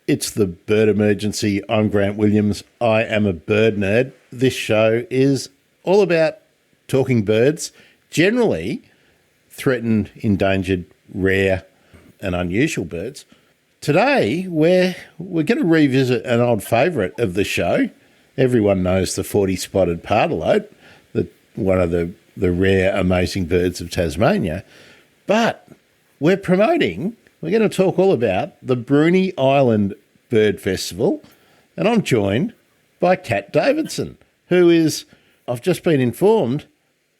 It's the Bird Emergency. I'm Grant Williams. I am a bird nerd. This show is all about talking birds, generally threatened, endangered, rare and unusual birds. Today, we're going to revisit an old favourite of the show. Everyone knows the Forty-spotted Pardalote, one of the rare, amazing birds of Tasmania. But we're going to talk all about the Bruny Island Bird Festival, and I'm joined by Cat Davidson, who is, I've just been informed,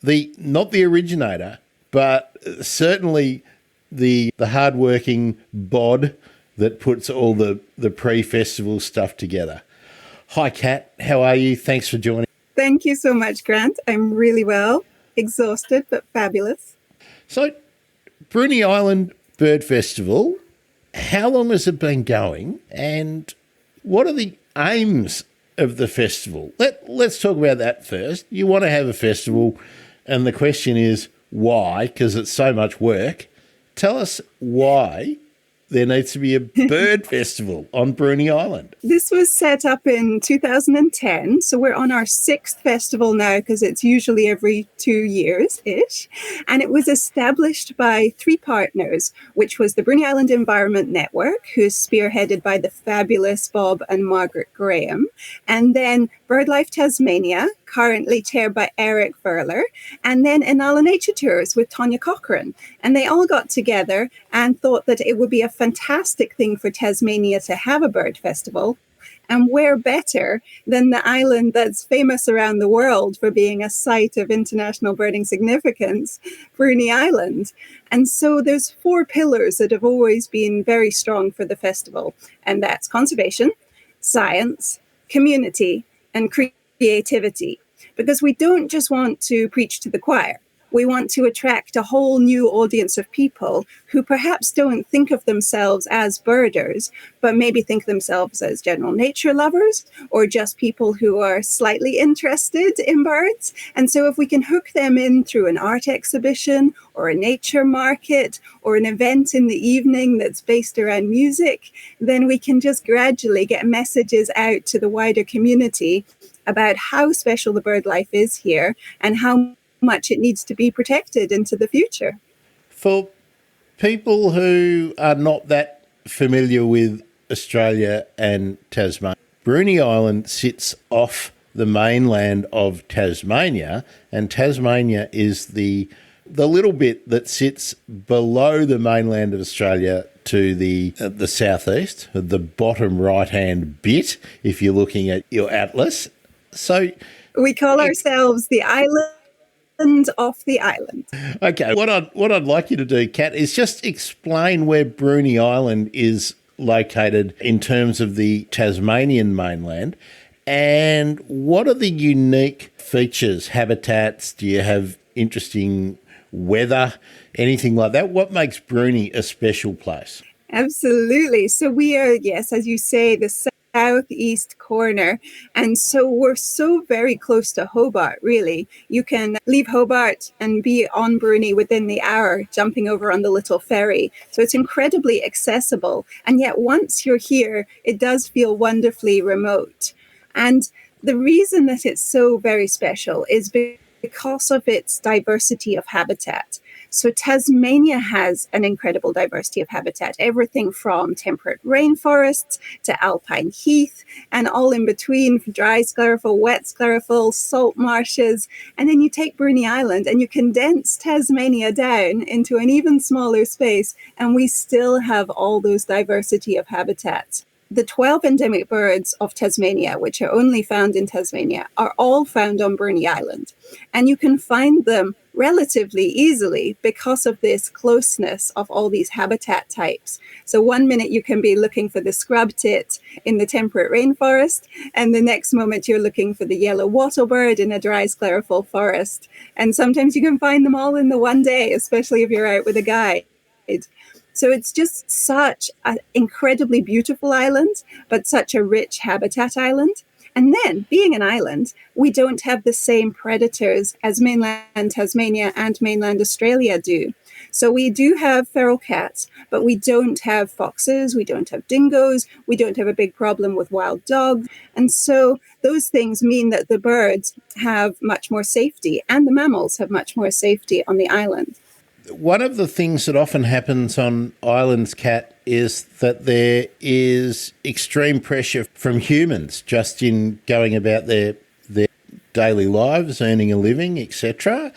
not the originator, but certainly the hard-working bod that puts all the pre-festival stuff together. Hi, Cat. How are you? Thanks for joining. Thank you so much, Grant. I'm really well, exhausted, but fabulous. So, Bruny Island Bird Festival, how long has it been going and what are the aims of the festival? Let's talk about that first. You want to have a festival and the question is why, because it's so much work. Tell us why there needs to be a bird festival on Bruny Island. This was set up in 2010, so we're on our 6th festival now because it's usually every 2 years-ish. And it was established by 3 partners, which was the Bruny Island Environment Network, who's spearheaded by the fabulous Bob and Margaret Graham, and then BirdLife Tasmania, currently chaired by Eric Verler, and then Inala Nature Tours with Tonya Cochran. And they all got together and thought that it would be a fantastic thing for Tasmania to have a bird festival. And where better than the island that's famous around the world for being a site of international birding significance, Bruny Island. And so there's 4 pillars that have always been very strong for the festival. And that's conservation, science, community, and creativity. Because we don't just want to preach to the choir. We want to attract a whole new audience of people who perhaps don't think of themselves as birders, but maybe think of themselves as general nature lovers or just people who are slightly interested in birds. And so if we can hook them in through an art exhibition or a nature market or an event in the evening that's based around music, then we can just gradually get messages out to the wider community about how special the bird life is here and how much it needs to be protected into the future. For people who are not that familiar with Australia and Tasmania, Bruny Island sits off the mainland of Tasmania, and Tasmania is the little bit that sits below the mainland of Australia to the southeast, the bottom right-hand bit, if you're looking at your atlas. So we call ourselves the island off the island. Okay, what I'd like you to do, Kat, is just explain where Bruny Island is located in terms of the Tasmanian mainland, and what are the unique features, habitats? Do you have interesting weather, anything like that? What makes Bruny a special place? Absolutely. So we are, yes, as you say, the southeast corner. And so we're so very close to Hobart, really. You can leave Hobart and be on Bruny within the hour, jumping over on the little ferry. So it's incredibly accessible. And yet once you're here, it does feel wonderfully remote. And the reason that it's so very special is because of its diversity of habitat. So Tasmania has an incredible diversity of habitat, everything from temperate rainforests to alpine heath and all in between, dry sclerophyll, wet sclerophyll, salt marshes. And then you take Bruny Island and you condense Tasmania down into an even smaller space, and we still have all those diversity of habitats. The 12 endemic birds of Tasmania, which are only found in Tasmania, are all found on Bruny Island. And you can find them relatively easily because of this closeness of all these habitat types. So one minute you can be looking for the scrub tit in the temperate rainforest, and the next moment you're looking for the yellow wattlebird in a dry sclerophyll forest. And sometimes you can find them all in the one day, especially if you're out with a guide. So it's just such an incredibly beautiful island, but such a rich habitat island. And then, being an island, we don't have the same predators as mainland Tasmania and mainland Australia do. So we do have feral cats, but we don't have foxes, we don't have dingoes, we don't have a big problem with wild dogs. And so those things mean that the birds have much more safety and the mammals have much more safety on the island. One of the things that often happens on islands, Cat, is that there is extreme pressure from humans just in going about their daily lives, earning a living, etc.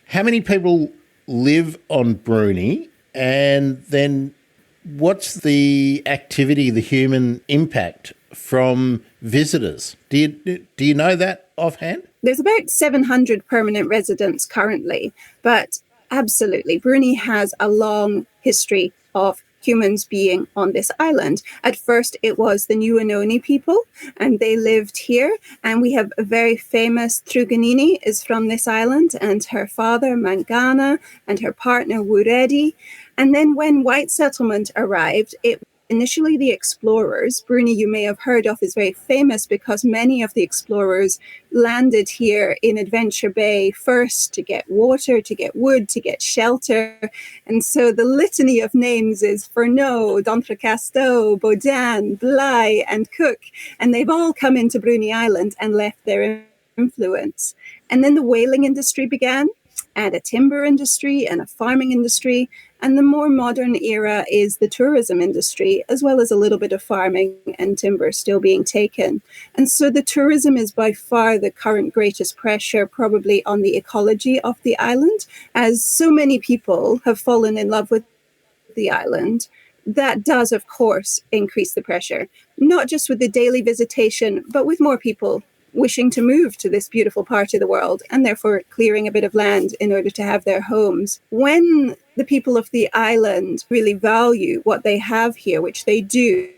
How many people live on Bruny, and then what's the activity, the human impact from visitors? Do you know that offhand? There's about 700 permanent residents currently, but absolutely, Bruny has a long history of humans being on this island. At first, it was the Nuanoni people, and they lived here. And we have a very famous Truganini is from this island, and her father, Mangana, and her partner, Wuredi. And then when white settlement arrived, it initially the explorers. Bruny, you may have heard of, is very famous because many of the explorers landed here in Adventure Bay first to get water, to get wood, to get shelter. And so the litany of names is Furneaux, D'Entrecasteaux, Baudin, Bligh, and Cook. And they've all come into Bruny Island and left their influence. And then the whaling industry began, and a timber industry and a farming industry. And the more modern era is the tourism industry, as well as a little bit of farming and timber still being taken. And so the tourism is by far the current greatest pressure, probably on the ecology of the island, as so many people have fallen in love with the island. That does, of course, increase the pressure, not just with the daily visitation, but with more people wishing to move to this beautiful part of the world and therefore clearing a bit of land in order to have their homes. When the people of the island really value what they have here, which they do,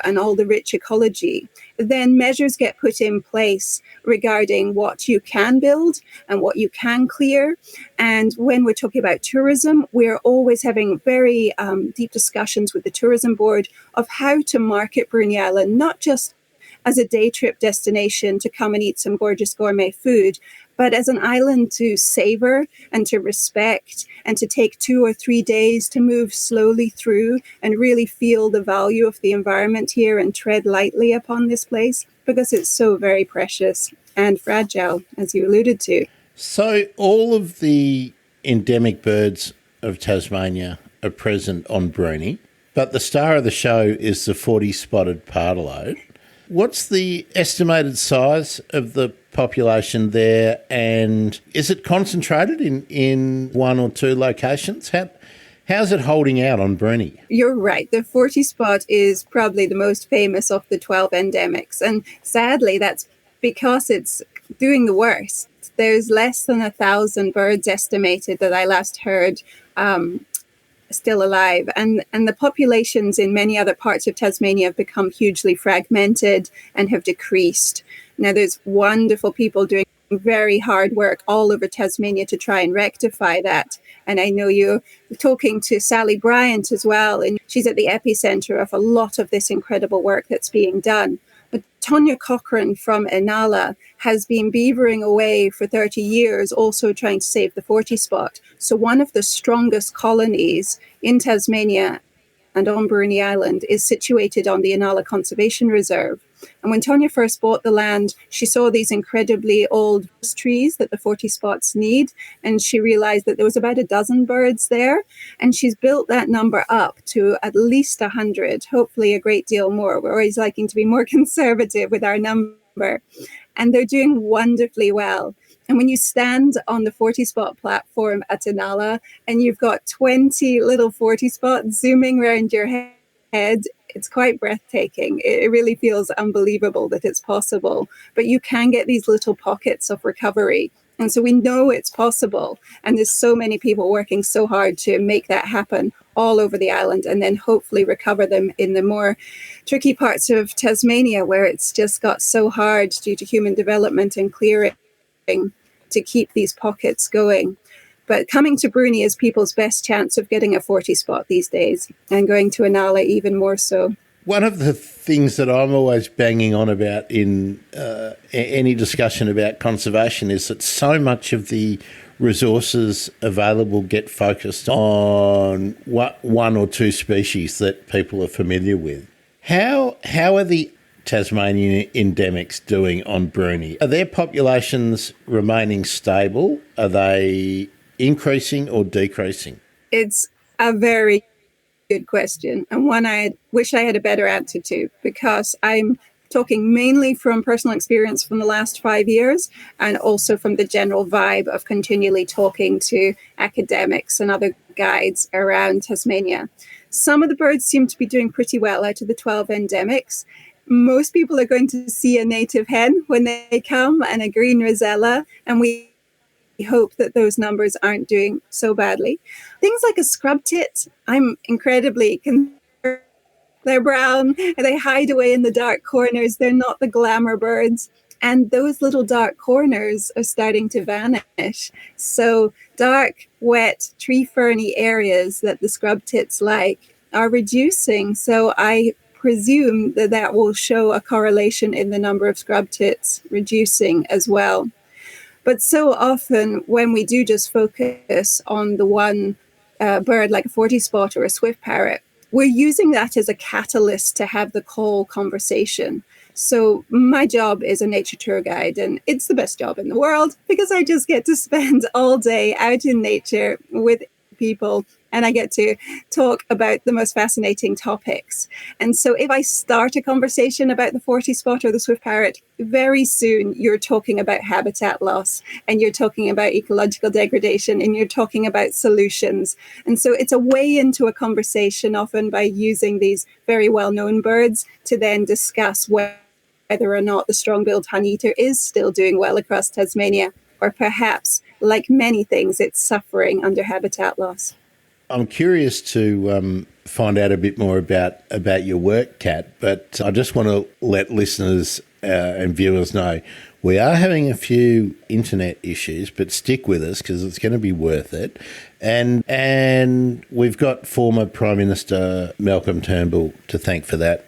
and all the rich ecology, then measures get put in place regarding what you can build and what you can clear. And when we're talking about tourism, we're always having very deep discussions with the tourism board of how to market Bruny Island, not just as a day trip destination to come and eat some gorgeous gourmet food, but as an island to savor and to respect and to take 2 or 3 days to move slowly through and really feel the value of the environment here and tread lightly upon this place because it's so very precious and fragile, as you alluded to. So all of the endemic birds of Tasmania are present on Bruny, but the star of the show is the 40-spotted Pardalote. What's the estimated size of the population there, and is it concentrated in 1 or 2 locations? How's it holding out on Bruny? You're right. The 40-spot is probably the most famous of the 12 endemics, and sadly that's because it's doing the worst. There's less than 1,000 birds estimated that I last heard still alive, and the populations in many other parts of Tasmania have become hugely fragmented and have decreased. Now there's wonderful people doing very hard work all over Tasmania to try and rectify that, and I know you're talking to Sally Bryant as well, and she's at the epicenter of a lot of this incredible work that's being done. But Tonya Cochrane from Inala has been beavering away for 30 years, also trying to save the 40-spot. So one of the strongest colonies in Tasmania and on Bruny Island is situated on the Inala Conservation Reserve. And when Tonya first bought the land, she saw these incredibly old trees that the 40-spots need, and she realized that there was about a dozen birds there, and she's built that number up to at least 100, hopefully a great deal more. We're always liking to be more conservative with our number, and they're doing wonderfully well. And when you stand on the 40-spot platform at Inala and you've got 20 little 40-spots zooming around your head, it's quite breathtaking. It really feels unbelievable that it's possible. But you can get these little pockets of recovery. And so we know it's possible. And there's so many people working so hard to make that happen all over the island and then hopefully recover them in the more tricky parts of Tasmania where it's just got so hard due to human development and clearing to keep these pockets going. But coming to Bruny is people's best chance of getting a 40-spot these days, and going to Inala even more so. One of the things that I'm always banging on about in any discussion about conservation is that so much of the resources available get focused on one or two species that people are familiar with. How are the Tasmanian endemics doing on Bruny? Are their populations remaining stable? Are they increasing or decreasing? It's a very good question, and one I wish I had a better answer to, because I'm talking mainly from personal experience from the last 5 years, and also from the general vibe of continually talking to academics and other guides around Tasmania. Some of the birds seem to be doing pretty well out of the 12 endemics. Most people are going to see a native hen when they come and a green rosella, and we hope that those numbers aren't doing so badly. Things like a scrub tit, I'm incredibly concerned. They're brown and they hide away in the dark corners. They're not the glamour birds. And those little dark corners are starting to vanish. So dark, wet, tree ferny areas that the scrub tits like are reducing. So I presume that that will show a correlation in the number of scrub tits reducing as well. But so often when we do just focus on the one bird like a 40-spot or a swift parrot, we're using that as a catalyst to have the call conversation. So my job is a nature tour guide, and it's the best job in the world because I just get to spend all day out in nature with people, and I get to talk about the most fascinating topics. And so if I start a conversation about the 40-spot or the swift parrot, very soon you're talking about habitat loss, and you're talking about ecological degradation, and you're talking about solutions. And so it's a way into a conversation, often by using these very well-known birds to then discuss whether or not the strong-billed honeyeater is still doing well across Tasmania, or perhaps, like many things, it's suffering under habitat loss. I'm curious to find out a bit more about your work, Cat, but I just want to let listeners and viewers know we are having a few internet issues, but stick with us because it's going to be worth it. And we've got former Prime Minister Malcolm Turnbull to thank for that.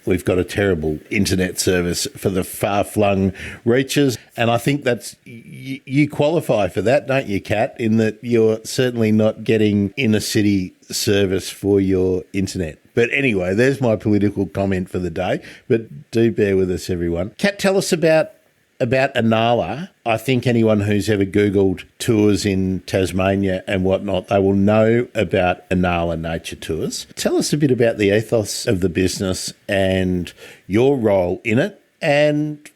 We've got a terrible internet service for the far-flung reaches, and I think that's you qualify for that, don't you, Kat, in that you're certainly not getting inner-city service for your internet. But anyway, there's my political comment for the day, but do bear with us, everyone. Kat, tell us about Inala. I think anyone who's ever Googled tours in Tasmania and whatnot, they will know about Inala Nature Tours. Tell us a bit about the ethos of the business and your role in it, and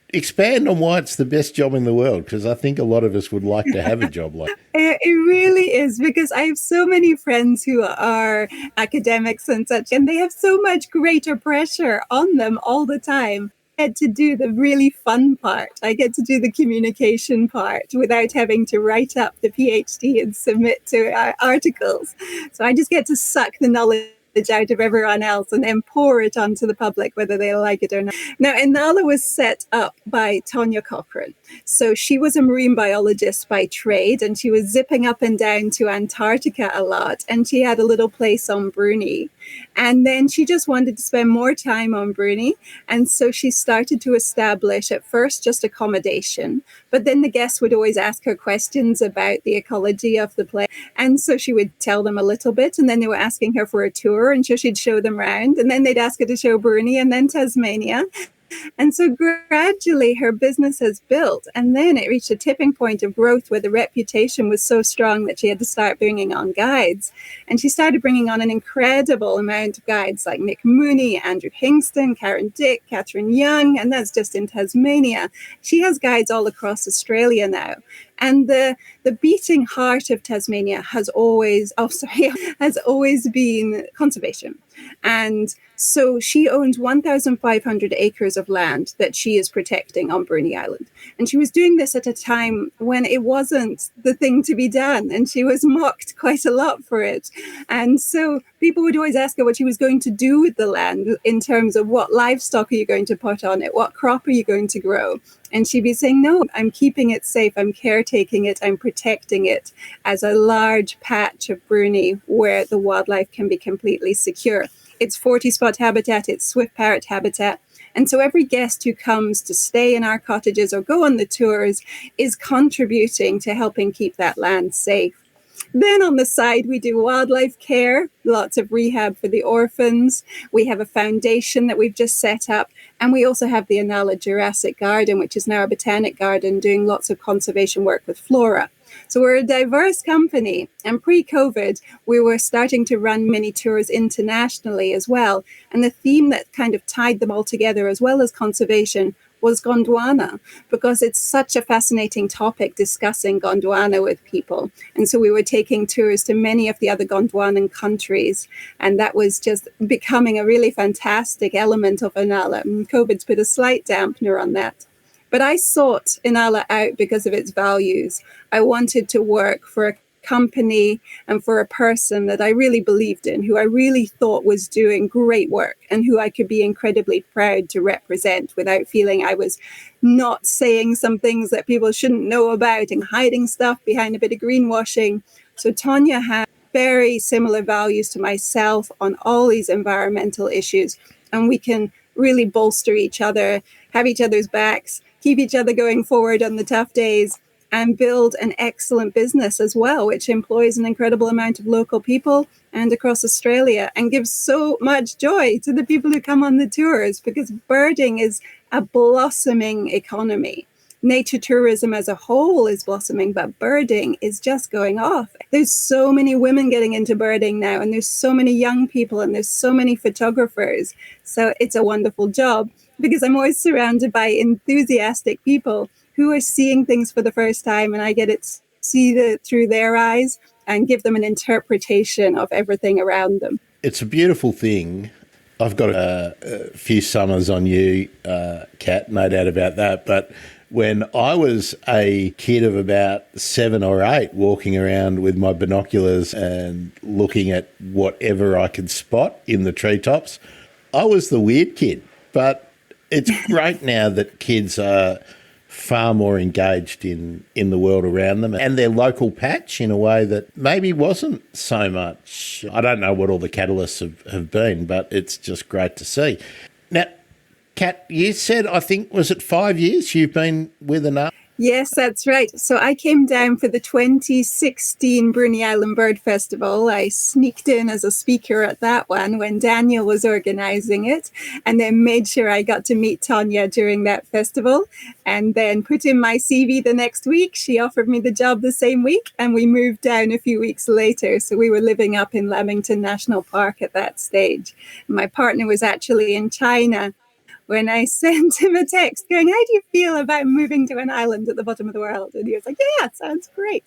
expand on why it's the best job in the world, because I think a lot of us would like to have a job like that. It really is, because I have so many friends who are academics and such, and they have so much greater pressure on them all the time. I get to do the really fun part. I get to do the communication part without having to write up the PhD and submit to articles. So I just get to suck the knowledge out of everyone else and then pour it onto the public, whether they like it or not. Now, Inala was set up by Tonya Cochrane. So she was a marine biologist by trade, and she was zipping up and down to Antarctica a lot, and she had a little place on Bruny. And then she just wanted to spend more time on Bruny. And so she started to establish at first just accommodation, but then the guests would always ask her questions about the ecology of the place. And so she would tell them a little bit, and then they were asking her for a tour, and so she'd show them around, and then they'd ask her to show Bruny and then Tasmania. And so gradually her business has built, and then it reached a tipping point of growth where the reputation was so strong that she had to start bringing on guides. And she started bringing on an incredible amount of guides like Nick Mooney, Andrew Hingston, Karen Dick, Catherine Young, and that's just in Tasmania. She has guides all across Australia now. And the beating heart of Tasmania has always been conservation. And so she owns 1,500 acres of land that she is protecting on Bruny Island. And she was doing this at a time when it wasn't the thing to be done, and she was mocked quite a lot for it. And so people would always ask her what she was going to do with the land in terms of what livestock are you going to put on it, what crop are you going to grow? And she'd be saying, no, I'm keeping it safe, I'm caretaking it, I'm protecting it as a large patch of Bruny where the wildlife can be completely secure. it's 40-spot habitat, it's swift parrot habitat. And so every guest who comes to stay in our cottages or go on the tours is contributing to helping keep that land safe. Then on the side, we do wildlife care, lots of rehab for the orphans. We have a foundation that we've just set up. And we also have the Inala Jurassic Garden, which is now a botanic garden, doing lots of conservation work with flora. So we're a diverse company. And pre-COVID, we were starting to run mini tours internationally as well. And the theme that kind of tied them all together, as well as conservation, was Gondwana, because it's such a fascinating topic discussing Gondwana with people. And so we were taking tours to many of the other Gondwanan countries. And that was just becoming a really fantastic element of Inala. And COVID's put a slight dampener on that. But I sought Inala out because of its values. I wanted to work for a company and for a person that I really believed in, who I really thought was doing great work and who I could be incredibly proud to represent without feeling I was not saying some things that people shouldn't know about and hiding stuff behind a bit of greenwashing. So Tanya had very similar values to myself on all these environmental issues, and we can really bolster each other, have each other's backs, keep each other going forward on the tough days, and build an excellent business as well, which employs an incredible amount of local people and across Australia, and gives so much joy to the people who come on the tours, because birding is a blossoming economy. Nature tourism as a whole is blossoming, but birding is just going off. There's so many women getting into birding now, and there's so many young people, and there's so many photographers. So it's a wonderful job, because I'm always surrounded by enthusiastic people who are seeing things for the first time, and I get to see it through their eyes and give them an interpretation of everything around them. It's a beautiful thing. I've got a few summers on you, Cat, no doubt about that. But when I was a kid of about 7 or 8, walking around with my binoculars and looking at whatever I could spot in the treetops, I was the weird kid. But it's great now that kids are far more engaged in the world around them and their local patch in a way that maybe wasn't so much. I don't know what all the catalysts have been, but it's just great to see. Now, Kat, you said, I think, was it 5 years you've been with Inala? Yes, that's right. So I came down for the 2016 Bruny Island Bird Festival. I sneaked in as a speaker at that one when Daniel was organising it, and then made sure I got to meet Tanya during that festival, and then put in my CV the next week. She offered me the job the same week, and we moved down a few weeks later. So we were living up in Lamington National Park at that stage. My partner was actually in China when I sent him a text going, how do you feel about moving to an island at the bottom of the world? And he was like, yeah, sounds great.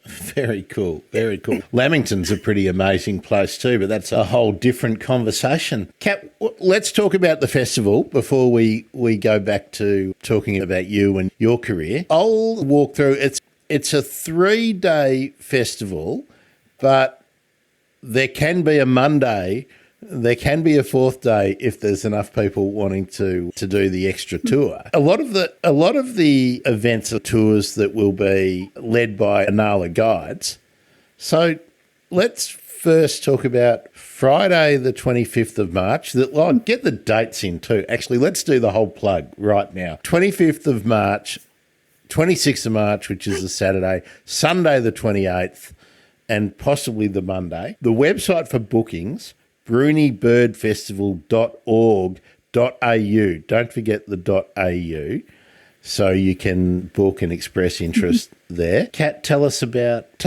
Very cool. Very cool. Lamington's a pretty amazing place too, but that's a whole different conversation. Kat, let's talk about the festival before we go back to talking about you and your career. I'll walk through. It's a 3-day festival, but there can be a Monday. There can be a 4th day if there's enough people wanting to do the extra tour. A lot of the events are tours that will be led by Inala guides. So let's first talk about Friday the 25th of March. Get the dates in too. Actually, let's do the whole plug right now. 25th of March, 26th of March, which is the Saturday, Sunday the 28th, and possibly the Monday. The website for bookings, brunybirdfestival.org.au. Don't forget the .au, so you can book and express interest there. Kat, tell us about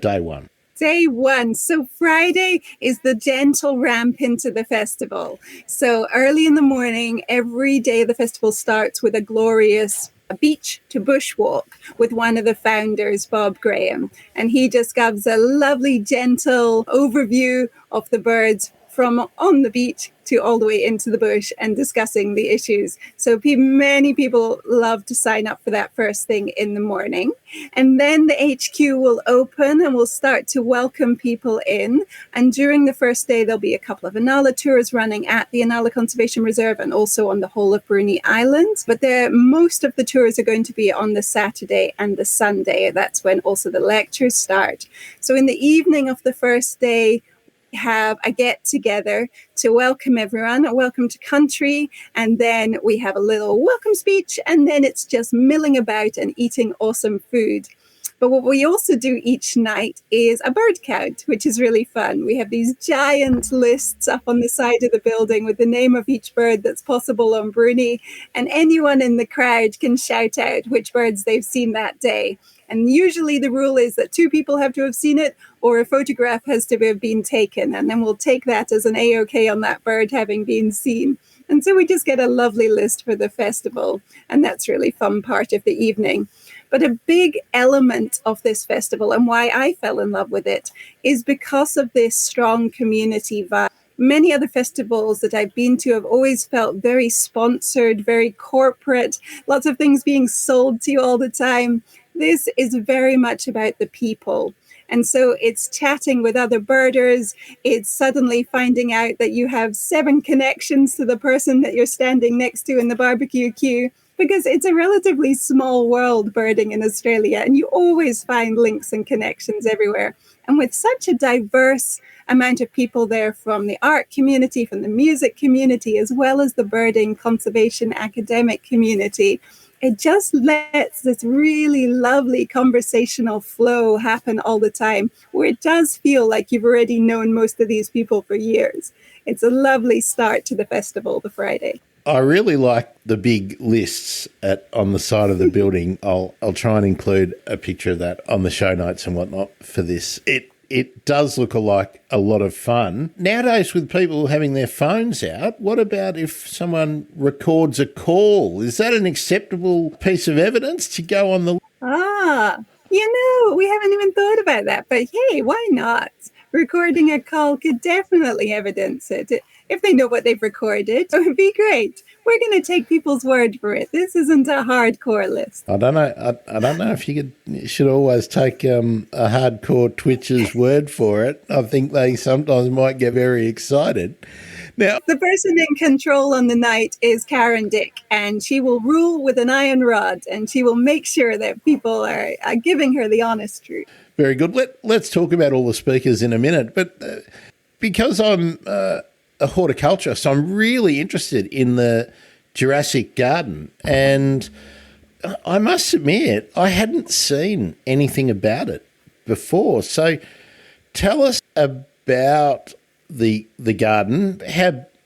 day one. Day one. So Friday is the gentle ramp into the festival. So early in the morning, every day the festival starts with a glorious beach to bush walk with one of the founders, Bob Graham. And he just gives a lovely, gentle overview of the birds from on the beach to all the way into the bush and discussing the issues. So many people love to sign up for that first thing in the morning. And then the HQ will open and we'll start to welcome people in. And during the first day, there'll be a couple of Inala tours running at the Inala Conservation Reserve and also on the whole of Bruny Island. But most of the tours are going to be on the Saturday and the Sunday. That's when also the lectures start. So in the evening of the first day, have a get together to welcome everyone, a welcome to country, and then we have a little welcome speech, and then it's just milling about and eating awesome food. But what we also do each night is a bird count, which is really fun. We have these giant lists up on the side of the building with the name of each bird that's possible on Bruny, and anyone in the crowd can shout out which birds they've seen that day. And usually the rule is that 2 people have to have seen it, or a photograph has to have been taken, and then we'll take that as an A-OK on that bird having been seen. And so we just get a lovely list for the festival, and that's really fun part of the evening. But a big element of this festival, and why I fell in love with it, is because of this strong community vibe. Many other festivals that I've been to have always felt very sponsored, very corporate, lots of things being sold to you all the time. This is very much about the people. And so it's chatting with other birders. It's suddenly finding out that you have 7 connections to the person that you're standing next to in the barbecue queue, because it's a relatively small world, birding in Australia, and you always find links and connections everywhere. And with such a diverse amount of people there from the art community, from the music community, as well as the birding, conservation, academic community, it just lets this really lovely conversational flow happen all the time, where it does feel like you've already known most of these people for years. It's a lovely start to the festival, the Friday. I really like the big lists on the side of the building. I'll try and include a picture of that on the show notes and whatnot for this. It does look like a lot of fun. Nowadays, with people having their phones out, what about if someone records a call? Is that an acceptable piece of evidence to go on the... We haven't even thought about that. But hey, why not? Recording a call could definitely evidence it. If they know what they've recorded, it would be great. We're going to take people's word for it. This isn't a hardcore list. I don't know. I don't know if you should always take a hardcore Twitcher's word for it. I think they sometimes might get very excited. Now, the person in control on the night is Karen Dick, and she will rule with an iron rod, and she will make sure that people are giving her the honest truth. Very good. Let's talk about all the speakers in a minute. But because I'm a horticulturist, I'm really interested in the Jurassic Garden. And I must admit, I hadn't seen anything about it before. So tell us about the garden.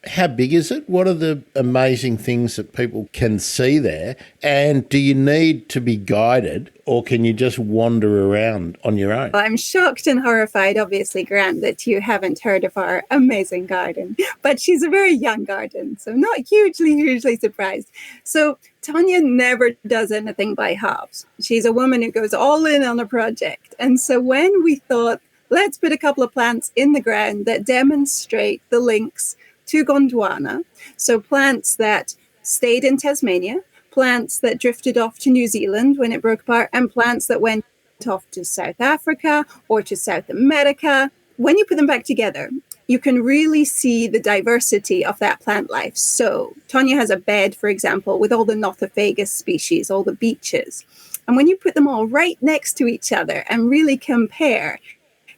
How big is it? What are the amazing things that people can see there? And do you need to be guided, or can you just wander around on your own? I'm shocked and horrified, obviously, Grant, that you haven't heard of our amazing garden. But she's a very young garden, so not hugely surprised. So Tanya never does anything by halves. She's a woman who goes all in on a project. And so when we thought, let's put a couple of plants in the ground that demonstrate the links to Gondwana. So plants that stayed in Tasmania, plants that drifted off to New Zealand when it broke apart, and plants that went off to South Africa or to South America. When you put them back together, you can really see the diversity of that plant life. So Tanya has a bed, for example, with all the Nothofagus species, all the beeches. And when you put them all right next to each other and really compare,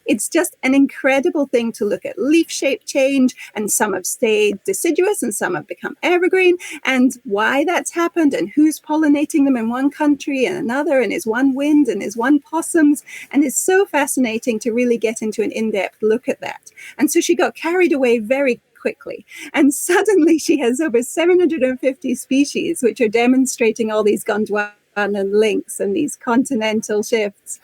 it's just an incredible thing to look at leaf shape change, and some have stayed deciduous and some have become evergreen, and why that's happened and who's pollinating them in one country and another, and is one wind and is one possums. And it's so fascinating to really get into an in-depth look at that. And so she got carried away very quickly, and suddenly she has over 750 species which are demonstrating all these Gondwana and links and these continental shifts.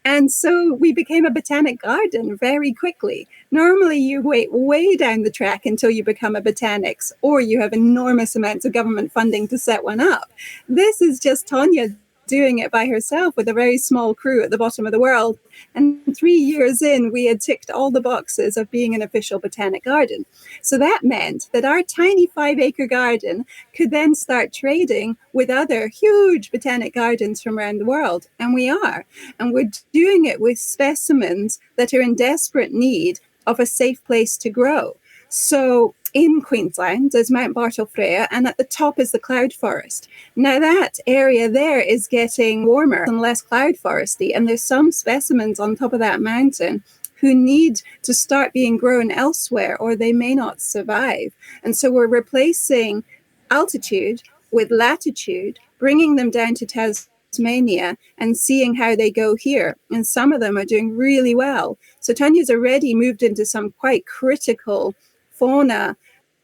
And so we became a botanic garden very quickly. Normally you wait way down the track until you become a botanics, or you have enormous amounts of government funding to set one up. This is just Tanya doing it by herself with a very small crew at the bottom of the world. And 3 years in, we had ticked all the boxes of being an official botanic garden. So that meant that our tiny 5-acre garden could then start trading with other huge botanic gardens from around the world. And we are. And we're doing it with specimens that are in desperate need of a safe place to grow. So in Queensland, there's Mount Bartlefreda, and at the top is the cloud forest. Now that area there is getting warmer and less cloud foresty, and there's some specimens on top of that mountain who need to start being grown elsewhere or they may not survive. And so we're replacing altitude with latitude, bringing them down to Tasmania and seeing how they go here. And some of them are doing really well. So Tanya's already moved into some quite critical fauna,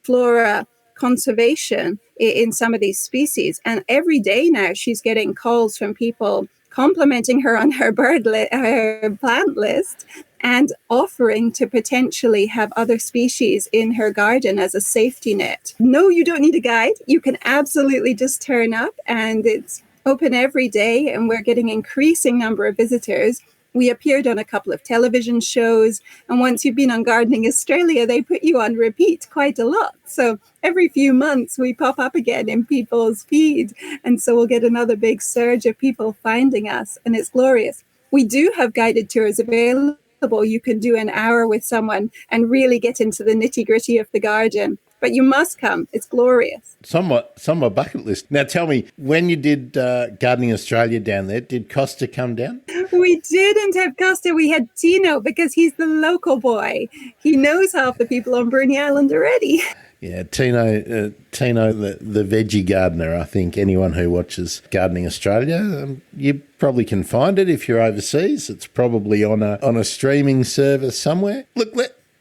flora, conservation in some of these species. And every day now she's getting calls from people complimenting her on her her plant list and offering to potentially have other species in her garden as a safety net. No, you don't need a guide. You can absolutely just turn up, and it's open every day, and we're getting increasing number of visitors. We appeared on a couple of television shows, and once you've been on Gardening Australia, they put you on repeat quite a lot. So every few months we pop up again in people's feed, and so we'll get another big surge of people finding us, and it's glorious. We do have guided tours available. You can do an hour with someone and really get into the nitty-gritty of the garden. But you must come. It's glorious. Some on my bucket list. Now tell me, when you did Gardening Australia down there, did Costa come down? We didn't have Costa. We had Tino because he's the local boy. He knows half the people on Bruny Island already. Yeah, Tino, the veggie gardener, I think. Anyone who watches Gardening Australia, you probably can find it if you're overseas. It's probably on a streaming service somewhere. Look,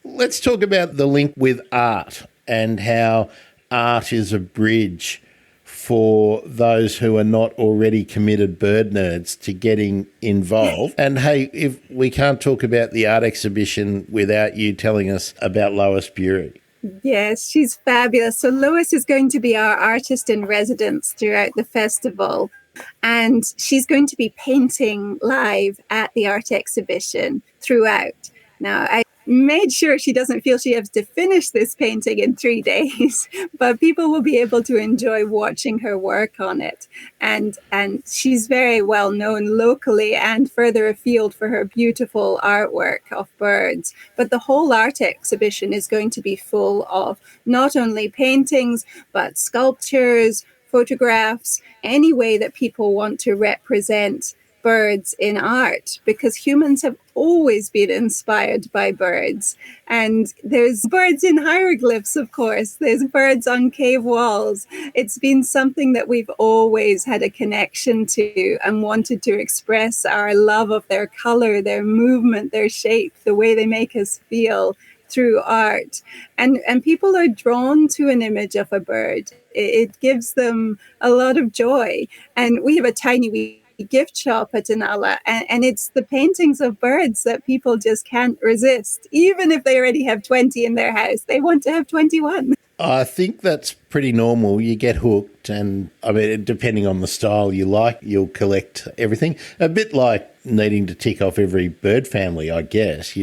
let's talk about the link with art and how art is a bridge for those who are not already committed bird nerds to getting involved. And hey, if we can't talk about the art exhibition without you telling us about Lois Bury. Yes, she's fabulous. So Lois is going to be our artist in residence throughout the festival. And she's going to be painting live at the art exhibition throughout. Now, I made sure she doesn't feel she has to finish this painting in 3 days, but people will be able to enjoy watching her work on it. And she's very well known locally and further afield for her beautiful artwork of birds. But the whole art exhibition is going to be full of not only paintings, but sculptures, photographs, any way that people want to represent birds in art, because humans have always been inspired by birds. And there's birds in hieroglyphs, of course. There's birds on cave walls. It's been something that we've always had a connection to and wanted to express our love of their color, their movement, their shape, the way they make us feel through art. And people are drawn to an image of a bird. It gives them a lot of joy. And we have a tiny wee gift shop at Inala, and it's the paintings of birds that people just can't resist. Even if they already have 20 in their house, they want to have 21. I think that's pretty normal. You get hooked, and I mean, depending on the style you like, you'll collect everything. A bit like needing to tick off every bird family, I guess.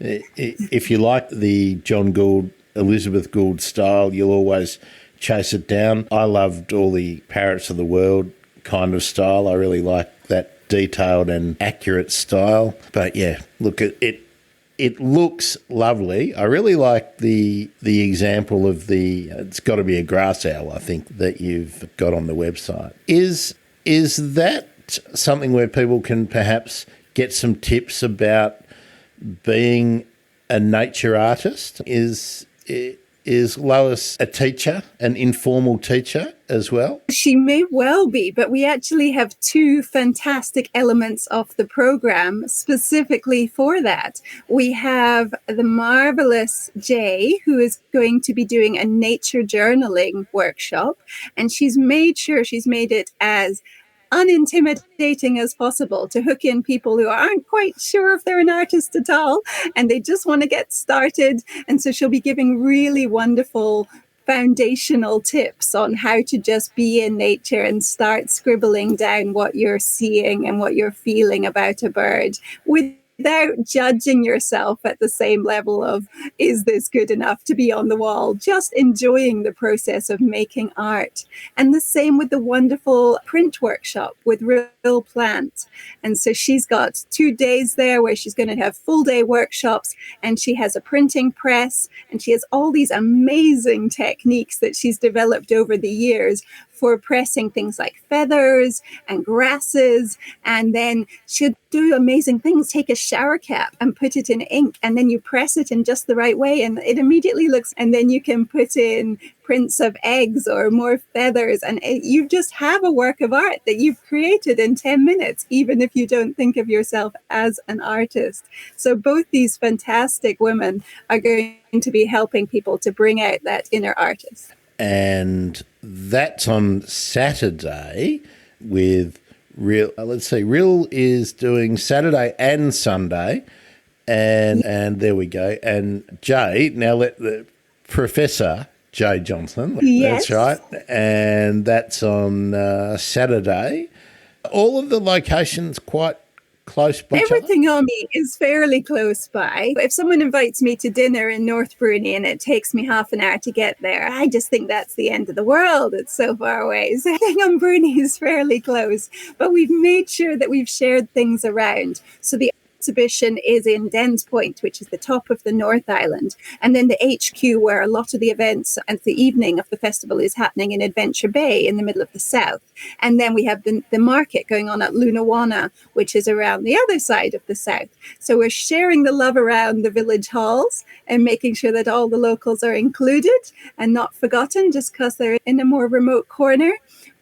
If you like the John Gould, Elizabeth Gould style, you'll always chase it down. I loved all the parrots of the world kind of style. I really like that detailed and accurate style. But yeah, look, it looks lovely. I really like the example of it's got to be a grass owl, I think, that you've got on the website. Is that something where people can perhaps get some tips about being a nature artist? Is Lois a teacher, an informal teacher as well? She may well be, but we actually have two fantastic elements of the program specifically for that. We have the marvelous Jay, who is going to be doing a nature journaling workshop, and she's made it as unintimidating as possible to hook in people who aren't quite sure if they're an artist at all and they just want to get started. And so she'll be giving really wonderful foundational tips on how to just be in nature and start scribbling down what you're seeing and what you're feeling about a bird without judging yourself at the same level of, is this good enough to be on the wall? Just enjoying the process of making art. And the same with the wonderful print workshop with Real Plant. And so she's got 2 days there where she's going to have full day workshops, and she has a printing press, and she has all these amazing techniques that she's developed over the years for pressing things like feathers and grasses. And then she'll do amazing things, take a shower cap and put it in ink, and then you press it in just the right way and it immediately looks, and then you can put in prints of eggs or more feathers, and you just have a work of art that you've created in 10 minutes, even if you don't think of yourself as an artist. So both these fantastic women are going to be helping people to bring out that inner artist. And that's on Saturday with Real. Let's see, Real is doing Saturday and Sunday. And there we go. And Jay, now let the Professor Jay Johnson. Yes. That's right. And that's on Saturday. All of the locations quite close by. Everything on me is fairly close by. If someone invites me to dinner in North Bruny and it takes me half an hour to get there, I just think that's the end of the world. It's so far away. So everything on Bruny is fairly close. But we've made sure that we've shared things around. So the exhibition is in Dens Point, which is the top of the North Island. And then the HQ, where a lot of the events and the evening of the festival is happening, in Adventure Bay in the middle of the south. And then we have the market going on at Lunawana, which is around the other side of the south. So we're sharing the love around the village halls and making sure that all the locals are included and not forgotten just because they're in a more remote corner.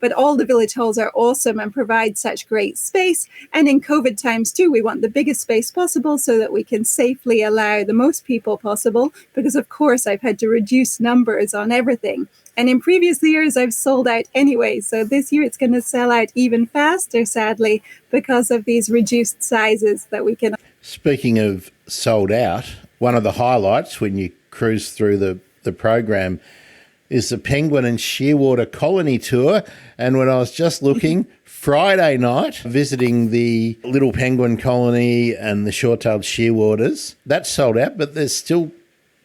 But all the village halls are awesome and provide such great space. And in COVID times too, we want the biggest space possible so that we can safely allow the most people possible. Because of course, I've had to reduce numbers on everything. And in previous years, I've sold out anyway. So this year it's going to sell out even faster, sadly, because of these reduced sizes that we can. Speaking of sold out, one of the highlights when you cruise through the program is the Penguin and Shearwater Colony Tour. And when I was just looking, Friday night, visiting the Little Penguin Colony and the Short-tailed Shearwaters, that's sold out, but there's still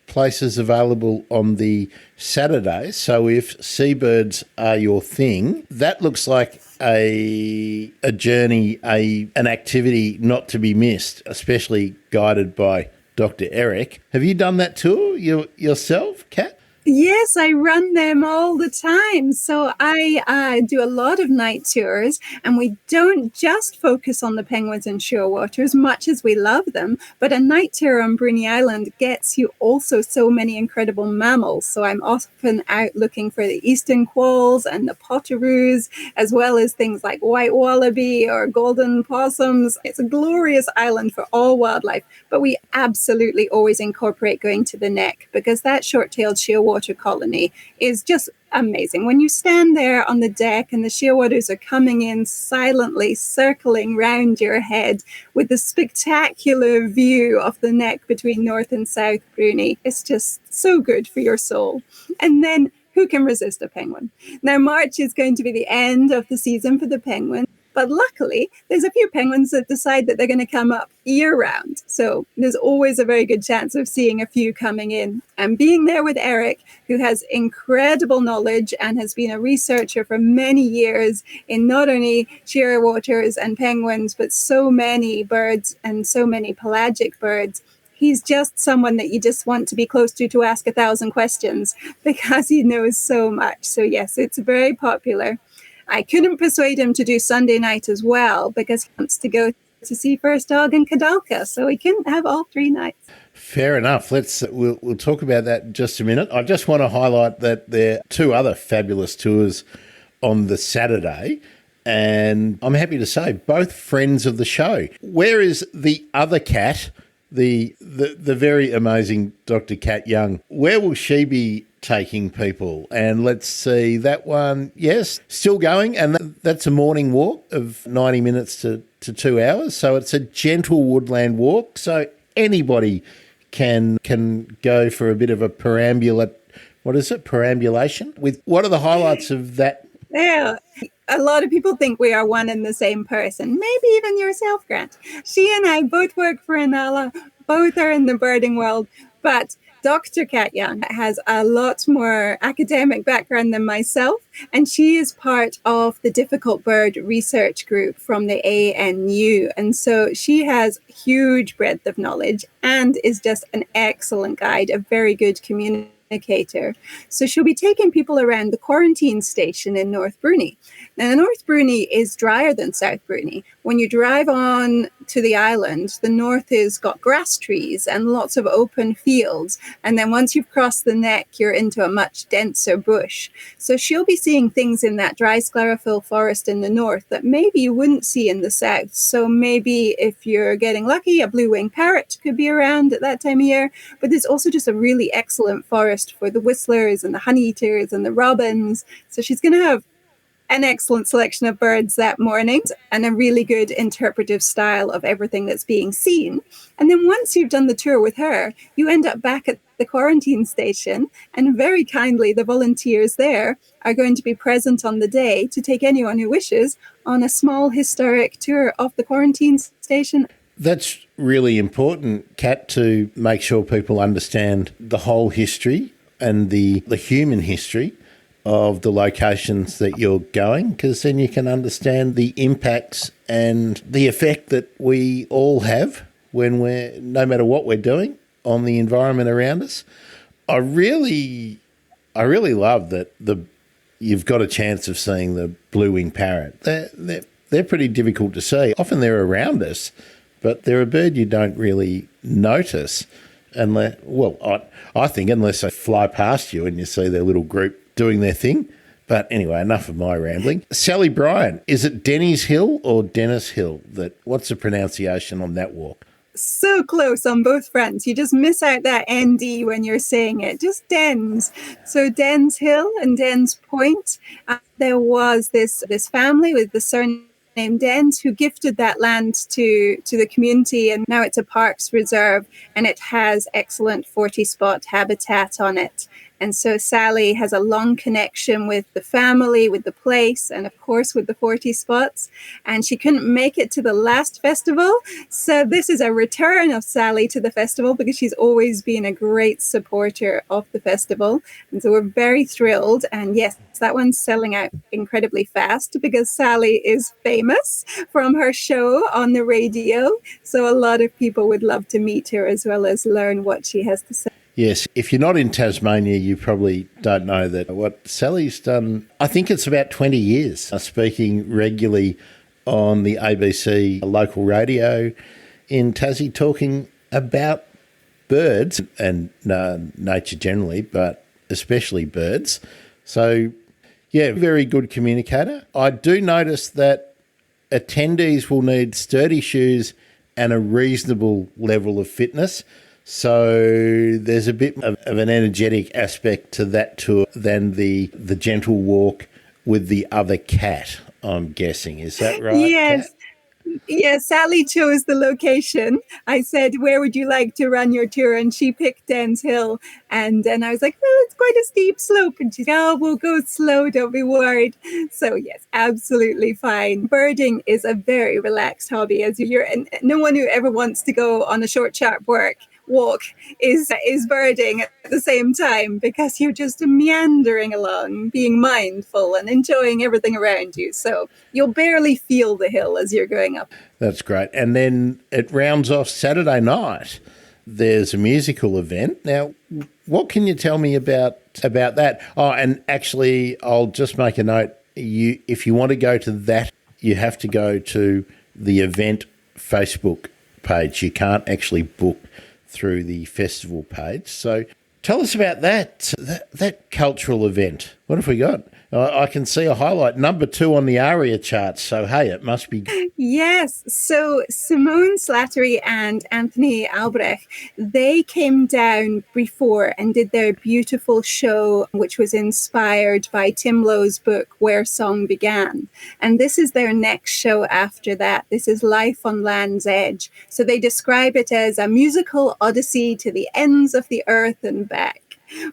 places available on the Saturday. So if seabirds are your thing, that looks like a journey, an activity not to be missed, especially guided by Dr. Eric. Have you done that tour yourself, Kat? Yes, I run them all the time. So I do a lot of night tours, and we don't just focus on the penguins and shearwater as much as we love them, but a night tour on Bruny Island gets you also so many incredible mammals. So I'm often out looking for the eastern quolls and the potoroos, as well as things like white wallaby or golden possums. It's a glorious island for all wildlife, but we absolutely always incorporate going to the neck, because that short-tailed shearwater colony is just amazing. When you stand there on the deck and the shearwaters are coming in silently, circling round your head with the spectacular view of the neck between North and South Bruny, it's just so good for your soul. And then who can resist a penguin? Now, March is going to be the end of the season for the penguin. But luckily, there's a few penguins that decide that they're going to come up year-round. So there's always a very good chance of seeing a few coming in. And being there with Eric, who has incredible knowledge and has been a researcher for many years in not only shearwaters and penguins, but so many birds and so many pelagic birds. He's just someone that you just want to be close to ask 1,000 questions, because he knows so much. So yes, it's very popular. I couldn't persuade him to do Sunday night as well, because he wants to go to see First Dog and Kadalka, so he couldn't have all 3 nights. Fair enough. We'll talk about that in just a minute. I just want to highlight that there are 2 other fabulous tours on the Saturday, and I'm happy to say both friends of the show. Where is the other Cat, the very amazing Dr. Cat Young? Where will she be taking people? And let's see, that one, yes, still going, and that's a morning walk of 90 minutes to 2 hours. So it's a gentle woodland walk, so anybody can go for a bit of a perambulation. With what are the highlights of that? Yeah, a lot of people think we are one and the same person, maybe even yourself, Grant. She and I both work for Inala, both are in the birding world, but Dr. Cat Young has a lot more academic background than myself, and she is part of the Difficult Bird Research Group from the ANU. And so she has huge breadth of knowledge and is just an excellent guide, a very good communicator. communicator. So she'll be taking people around the quarantine station in North Bruny. Now, North Bruny is drier than South Bruny. When you drive on to the island, the north has got grass trees and lots of open fields. And then once you've crossed the neck, you're into a much denser bush. So she'll be seeing things in that dry sclerophyll forest in the north that maybe you wouldn't see in the south. So maybe if you're getting lucky, a blue-winged parrot could be around at that time of year. But there's also just a really excellent forest for the whistlers and the honeyeaters and the robins. So she's going to have an excellent selection of birds that morning and a really good interpretive style of everything that's being seen. And then once you've done the tour with her, you end up back at the quarantine station, and very kindly the volunteers there are going to be present on the day to take anyone who wishes on a small historic tour of the quarantine station. That's really important, Kat, to make sure people understand the whole history and the human history of the locations that you're going, because then you can understand the impacts and the effect that we all have when no matter what we're doing, on the environment around us. I really love that you've got a chance of seeing the blue-winged parrot. They're pretty difficult to see. Often they're around us, but they're a bird you don't really notice unless, I think unless they fly past you and you see their little group doing their thing. But anyway, enough of my rambling. Sally Bryan, is it Denny's Hill or Dennis Hill? What's the pronunciation on that walk? So close on both fronts. You just miss out that ND when you're saying it. Just Dens. So Dens Hill and Dens Point. There was this family with the surname Dens who gifted that land to the community, and now it's a parks reserve and it has excellent 40-spot habitat on it. And so Sally has a long connection with the family, with the place, and of course with the 40 spots. And she couldn't make it to the last festival. So this is a return of Sally to the festival because she's always been a great supporter of the festival. And so we're very thrilled. And yes, that one's selling out incredibly fast because Sally is famous from her show on the radio. So a lot of people would love to meet her as well as learn what she has to say. Yes, if you're not in Tasmania, you probably don't know that what Sally's done, I think it's about 20 years, speaking regularly on the ABC local radio in Tassie, talking about birds and nature generally, but especially birds. So, yeah, very good communicator. I do notice that attendees will need sturdy shoes and a reasonable level of fitness. So there's a bit of an energetic aspect to that tour than the gentle walk with the other cat, I'm guessing. Is that right? Yes. Kat? Yes, Sally chose the location. I said, where would you like to run your tour? And she picked Dens Hill. And then I was like, oh, it's quite a steep slope. And she said, oh, we'll go slow, don't be worried. So yes, absolutely fine. Birding is a very relaxed hobby, and no one who ever wants to go on a short, sharp walk is birding at the same time, because you're just meandering along, being mindful and enjoying everything around you. So you'll barely feel the hill as you're going up. That's great. And then it rounds off Saturday night. There's a musical event. Now, what can you tell me about that? Oh, and actually, I'll just make a note. If you want to go to that, you have to go to the event Facebook page. You can't actually book through the festival page. So tell us about that cultural event. What have we got? I can see a highlight, number 2 on the ARIA charts. So, hey, it must be... Yes. So Simone Slattery and Anthony Albrecht, they came down before and did their beautiful show, which was inspired by Tim Lowe's book, Where Song Began. And this is their next show after that. This is Life on Land's Edge. So they describe it as a musical odyssey to the ends of the earth and back,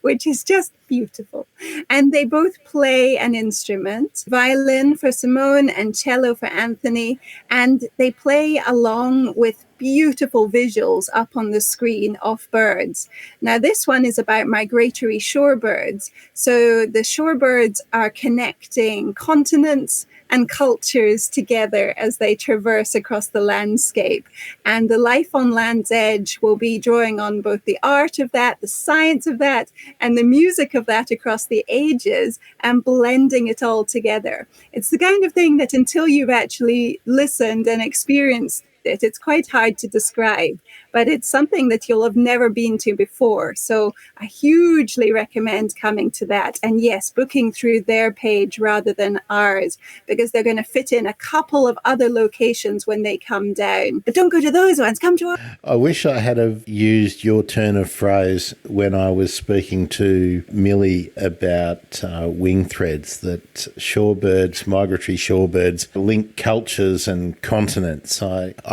which is just beautiful. And they both play an instrument, violin for Simone and cello for Anthony, and they play along with beautiful visuals up on the screen of birds. Now, this one is about migratory shorebirds. So the shorebirds are connecting continents and cultures together as they traverse across the landscape. And the Life on Land's Edge will be drawing on both the art of that, the science of that, and the music of that across the ages and blending it all together. It's the kind of thing that until you've actually listened and experienced it, it's quite hard to describe, but it's something that you'll have never been to before. So I hugely recommend coming to that. And yes, booking through their page rather than ours, because they're going to fit in a couple of other locations when they come down. But don't go to those ones, come to ours. I wish I had have used your turn of phrase when I was speaking to Millie about wing threads, that shorebirds, migratory shorebirds, link cultures and continents.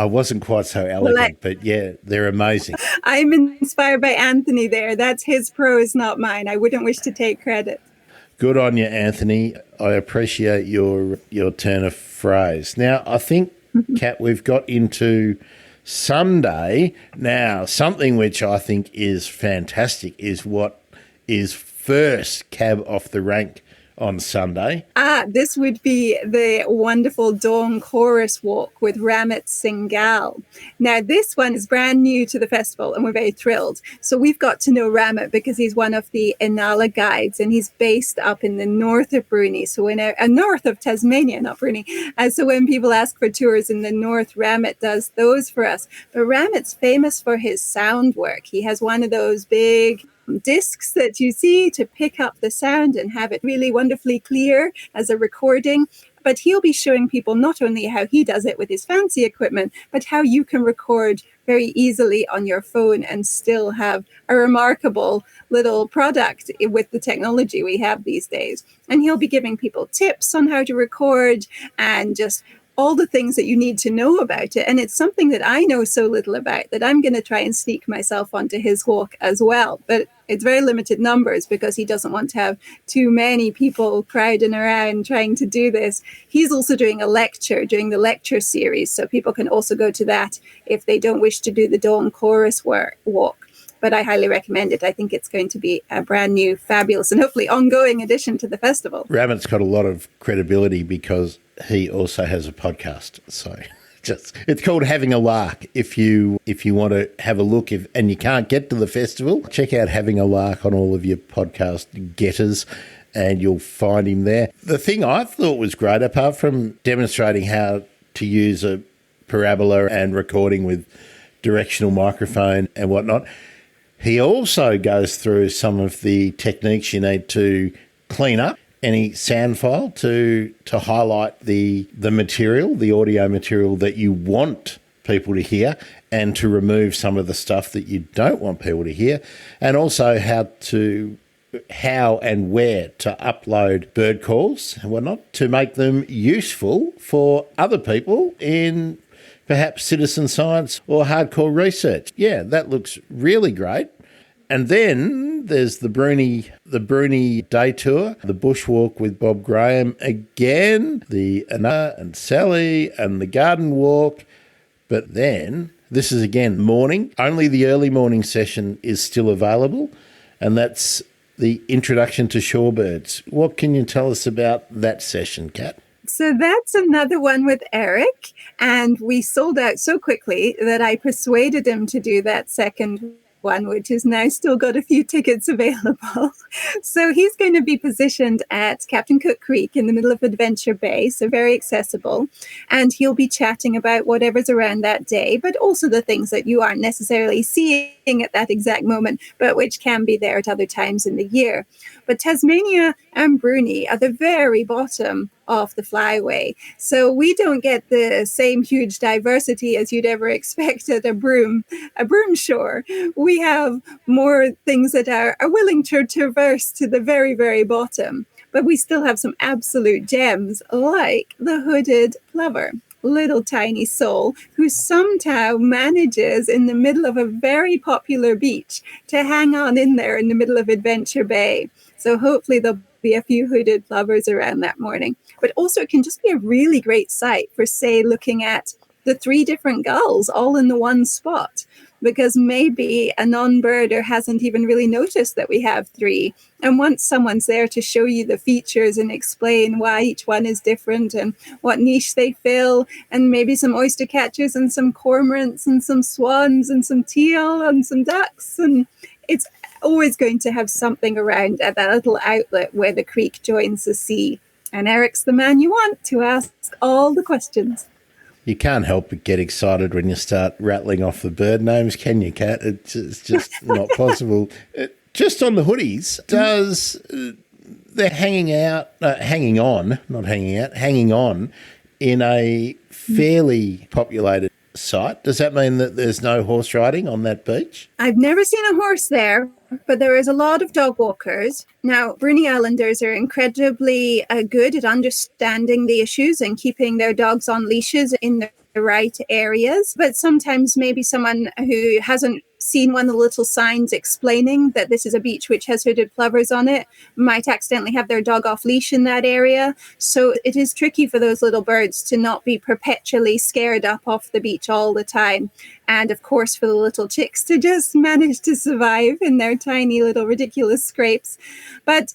I wasn't quite so elegant, but yeah, they're amazing. I'm inspired by Anthony there. That's his prose, not mine. I wouldn't wish to take credit. Good on you, Anthony. I appreciate your turn of phrase. Now, I think, Kat, we've got into Sunday. Now, something which I think is fantastic is what is first cab off the rank on Sunday. This would be the wonderful Dawn Chorus Walk with Ramit Singhal. Now, this one is brand new to the festival and we're very thrilled. So we've got to know Ramit because he's one of the Inala guides and he's based up in the north of Bruny, so north of Tasmania, not Bruny. So when people ask for tours in the north, Ramit does those for us. But Ramit's famous for his sound work. He has one of those big discs that you see to pick up the sound and have it really wonderfully clear as a recording. But he'll be showing people not only how he does it with his fancy equipment, but how you can record very easily on your phone and still have a remarkable little product with the technology we have these days. And he'll be giving people tips on how to record and just all the things that you need to know about it. And it's something that I know so little about that I'm going to try and sneak myself onto his walk as well. But it's very limited numbers because he doesn't want to have too many people crowding around trying to do this. He's also doing the lecture series. So people can also go to that if they don't wish to do the Dawn Chorus walk. But I highly recommend it. I think it's going to be a brand new, fabulous, and hopefully ongoing addition to the festival. Ramit's got a lot of credibility because he also has a podcast. So it's called Having a Lark. If you want to have a look and you can't get to the festival, check out Having a Lark on all of your podcast getters and you'll find him there. The thing I thought was great, apart from demonstrating how to use a parabola and recording with directional microphone and whatnot, he also goes through some of the techniques you need to clean up any sound file to highlight the material, the audio material that you want people to hear, and to remove some of the stuff that you don't want people to hear, and also how and where to upload bird calls and whatnot to make them useful for other people in perhaps citizen science or hardcore research. Yeah, that looks really great. And then there's the Bruny Day Tour, the Bushwalk with Bob Graham again, the Anna and Sally and the Garden Walk. But then this is again morning. Only the early morning session is still available, and that's the Introduction to Shorebirds. What can you tell us about that session, Kat? So that's another one with Eric, and we sold out so quickly that I persuaded him to do that second one, which has now still got a few tickets available. So he's going to be positioned at Captain Cook Creek in the middle of Adventure Bay, so very accessible. And he'll be chatting about whatever's around that day, but also the things that you aren't necessarily seeing at that exact moment, but which can be there at other times in the year. But Tasmania and Bruny are the very bottom of the flyway. So we don't get the same huge diversity as you'd ever expect at a broom shore. We have more things that are willing to traverse to the very, very bottom. But we still have some absolute gems like the hooded plover, little tiny soul who somehow manages in the middle of a very popular beach to hang on in there in the middle of Adventure Bay. So hopefully there'll be a few hooded plovers around that morning. But also it can just be a really great site for, say, looking at the 3 different gulls all in the one spot, because maybe a non-birder hasn't even really noticed that we have 3. And once someone's there to show you the features and explain why each one is different and what niche they fill, and maybe some oyster catchers and some cormorants and some swans and some teal and some ducks, and it's always going to have something around at that little outlet where the creek joins the sea. And Eric's the man you want to ask all the questions. You can't help but get excited when you start rattling off the bird names, can you, Cat? It's just not possible. Just on the hoodies, they're hanging on in a fairly populated site. Does that mean that there's no horse riding on that beach? I've never seen a horse there, but there is a lot of dog walkers. Now, Bruny Islanders are incredibly good at understanding the issues and keeping their dogs on leashes in the right areas. But sometimes maybe someone who hasn't seen one of the little signs explaining that this is a beach which has hooded plovers on it might accidentally have their dog off leash in that area. So it is tricky for those little birds to not be perpetually scared up off the beach all the time. And of course, for the little chicks to just manage to survive in their tiny little ridiculous scrapes. But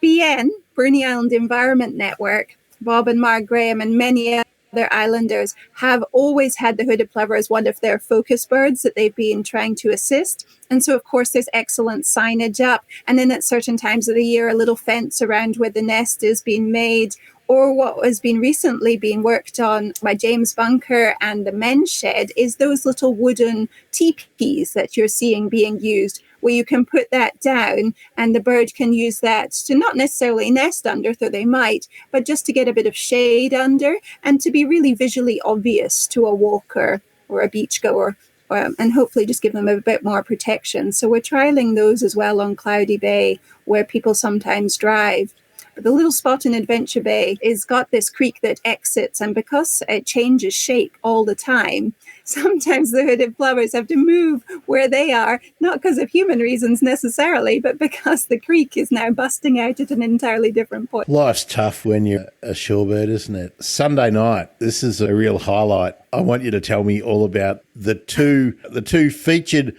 BN, Bruny Island Environment Network, Bob and Mark Graham and many other islanders have always had the hooded plover as one of their focus birds that they've been trying to assist. And so, of course, there's excellent signage up. And then at certain times of the year, a little fence around where the nest is being made. Or what has been recently being worked on by James Bunker and the Men's Shed is those little wooden teepees that you're seeing being used, where you can put that down and the bird can use that to not necessarily nest under, though they might, but just to get a bit of shade under and to be really visually obvious to a walker or a beachgoer, and hopefully just give them a bit more protection. So we're trialing those as well on Cloudy Bay, where people sometimes drive. The little spot in Adventure Bay is got this creek that exits, and because it changes shape all the time, sometimes the hooded plovers have to move where they are, not because of human reasons necessarily, but because the creek is now busting out at an entirely different point. Life's tough when you're a shorebird, isn't it? Sunday night, this is a real highlight. I want you to tell me all about the two featured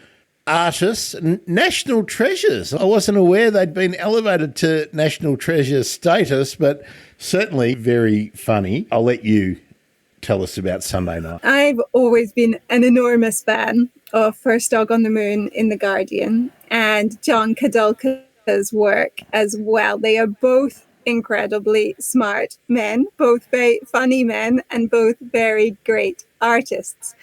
artists, national treasures. I wasn't aware they'd been elevated to national treasure status, but certainly very funny. I'll let you tell us about Sunday night. I've always been an enormous fan of First Dog on the Moon in The Guardian and John Kadulka's work as well. They are both incredibly smart men, both very funny men, and both very great artists.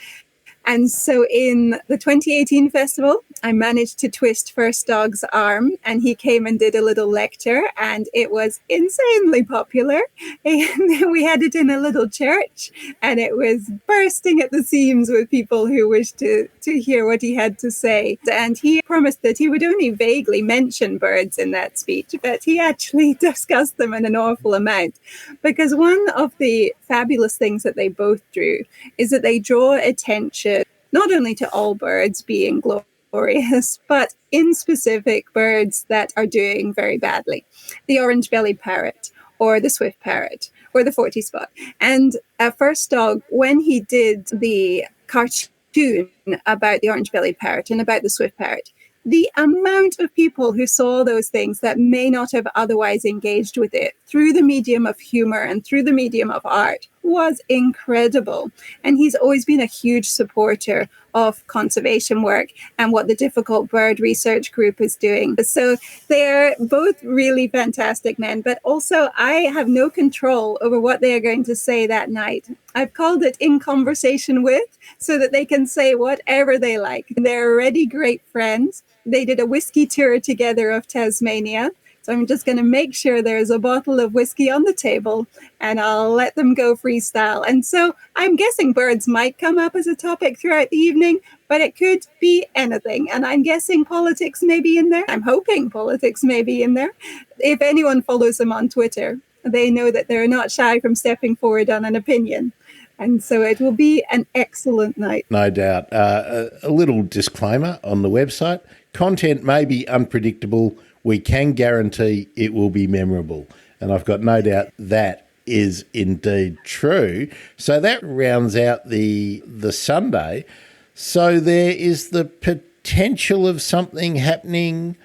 And so in the 2018 festival, I managed to twist First Dog's arm, and he came and did a little lecture, and it was insanely popular. And we had it in a little church, and it was bursting at the seams with people who wished to hear what he had to say. And he promised that he would only vaguely mention birds in that speech, but he actually discussed them in an awful amount. Because one of the fabulous things that they both do is that they draw attention not only to all birds being glorious, but in specific birds that are doing very badly. The orange-bellied parrot, or the swift parrot, or the 40-spot. And First Dog, when he did the cartoon about the orange-bellied parrot and about the swift parrot, the amount of people who saw those things that may not have otherwise engaged with it through the medium of humor and through the medium of art was incredible. And he's always been a huge supporter of conservation work and what the Difficult Bird Research Group is doing. So they're both really fantastic men, but also I have no control over what they are going to say that night. I've called it In Conversation With, so that they can say whatever they like. They're already great friends. They did a whiskey tour together of Tasmania. So I'm just going to make sure there's a bottle of whiskey on the table and I'll let them go freestyle. And so I'm guessing birds might come up as a topic throughout the evening, but it could be anything. And I'm guessing politics may be in there. I'm hoping politics may be in there. If anyone follows them on Twitter, they know that they're not shy from stepping forward on an opinion. And so it will be an excellent night. No doubt. A little disclaimer on the website. Content may be unpredictable. We can guarantee it will be memorable. And I've got no doubt that is indeed true. So that rounds out the Sunday. So there is the potential of something happening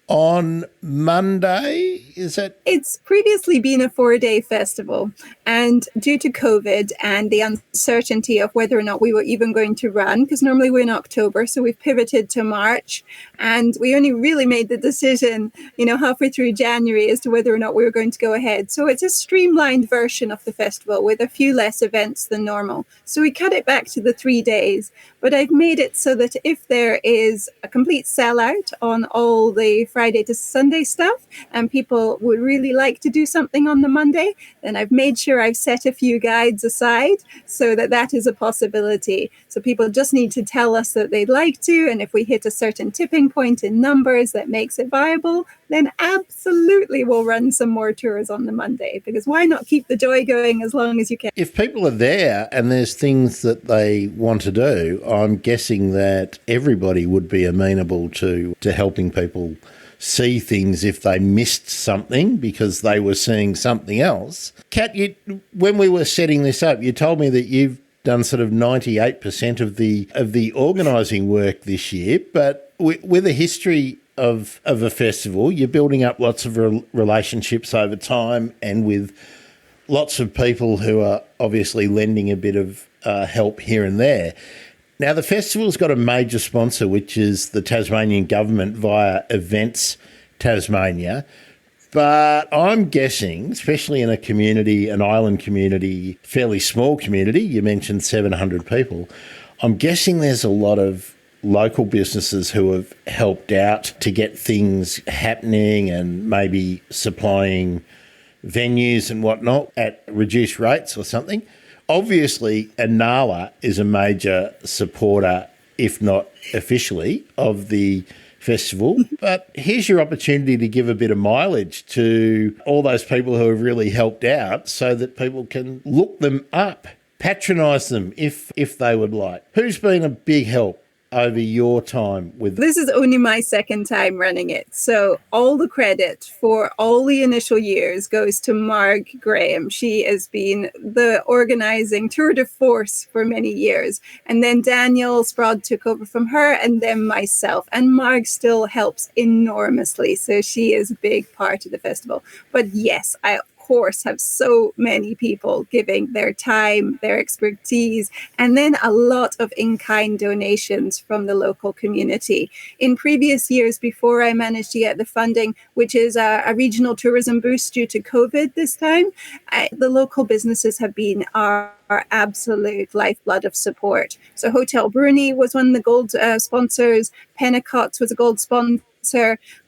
on Monday. Is that? It's previously been a 4-day festival, and due to COVID and the uncertainty of whether or not we were even going to run, because normally we're in October, so we've pivoted to March, and we only really made the decision, halfway through January as to whether or not we were going to go ahead. So it's a streamlined version of the festival with a few less events than normal. So we cut it back to the 3 days, but I've made it so that if there is a complete sellout on all the Friday to Sunday stuff and people would really like to do something on the Monday, then I've made sure I've set a few guides aside so that is a possibility. So people just need to tell us that they'd like to, and if we hit a certain tipping point in numbers that makes it viable, then absolutely we'll run some more tours on the Monday, because why not keep the joy going as long as you can? If people are there and there's things that they want to do, I'm guessing that everybody would be amenable to helping people see things if they missed something because they were seeing something else. Kat, when we were setting this up, you told me that you've done sort of 98% of the organising work this year, but with a history of a festival, you're building up lots of relationships over time and with lots of people who are obviously lending a bit of help here and there. Now, the festival's got a major sponsor, which is the Tasmanian government via Events Tasmania. But I'm guessing, especially in an island community, fairly small community, you mentioned 700 people, I'm guessing there's a lot of local businesses who have helped out to get things happening and maybe supplying venues and whatnot at reduced rates or something. Obviously, Inala is a major supporter, if not officially, of the festival. But here's your opportunity to give a bit of mileage to all those people who have really helped out so that people can look them up, patronise them if they would like. Who's been a big help over your time with this? Is only my second time running it, so all the credit for all the initial years goes to Marg Graham. She has been the organising tour de force for many years, and then Daniel Sprod took over from her, and then myself, and Marg still helps enormously, so she is a big part of the festival. But yes, I course have so many people giving their time, their expertise, and then a lot of in-kind donations from the local community. In previous years, before I managed to get the funding, which is a regional tourism boost due to COVID this time, the local businesses have been our absolute lifeblood of support. So Hotel Bruny was one of the gold sponsors, Pennicotts was a gold sponsor.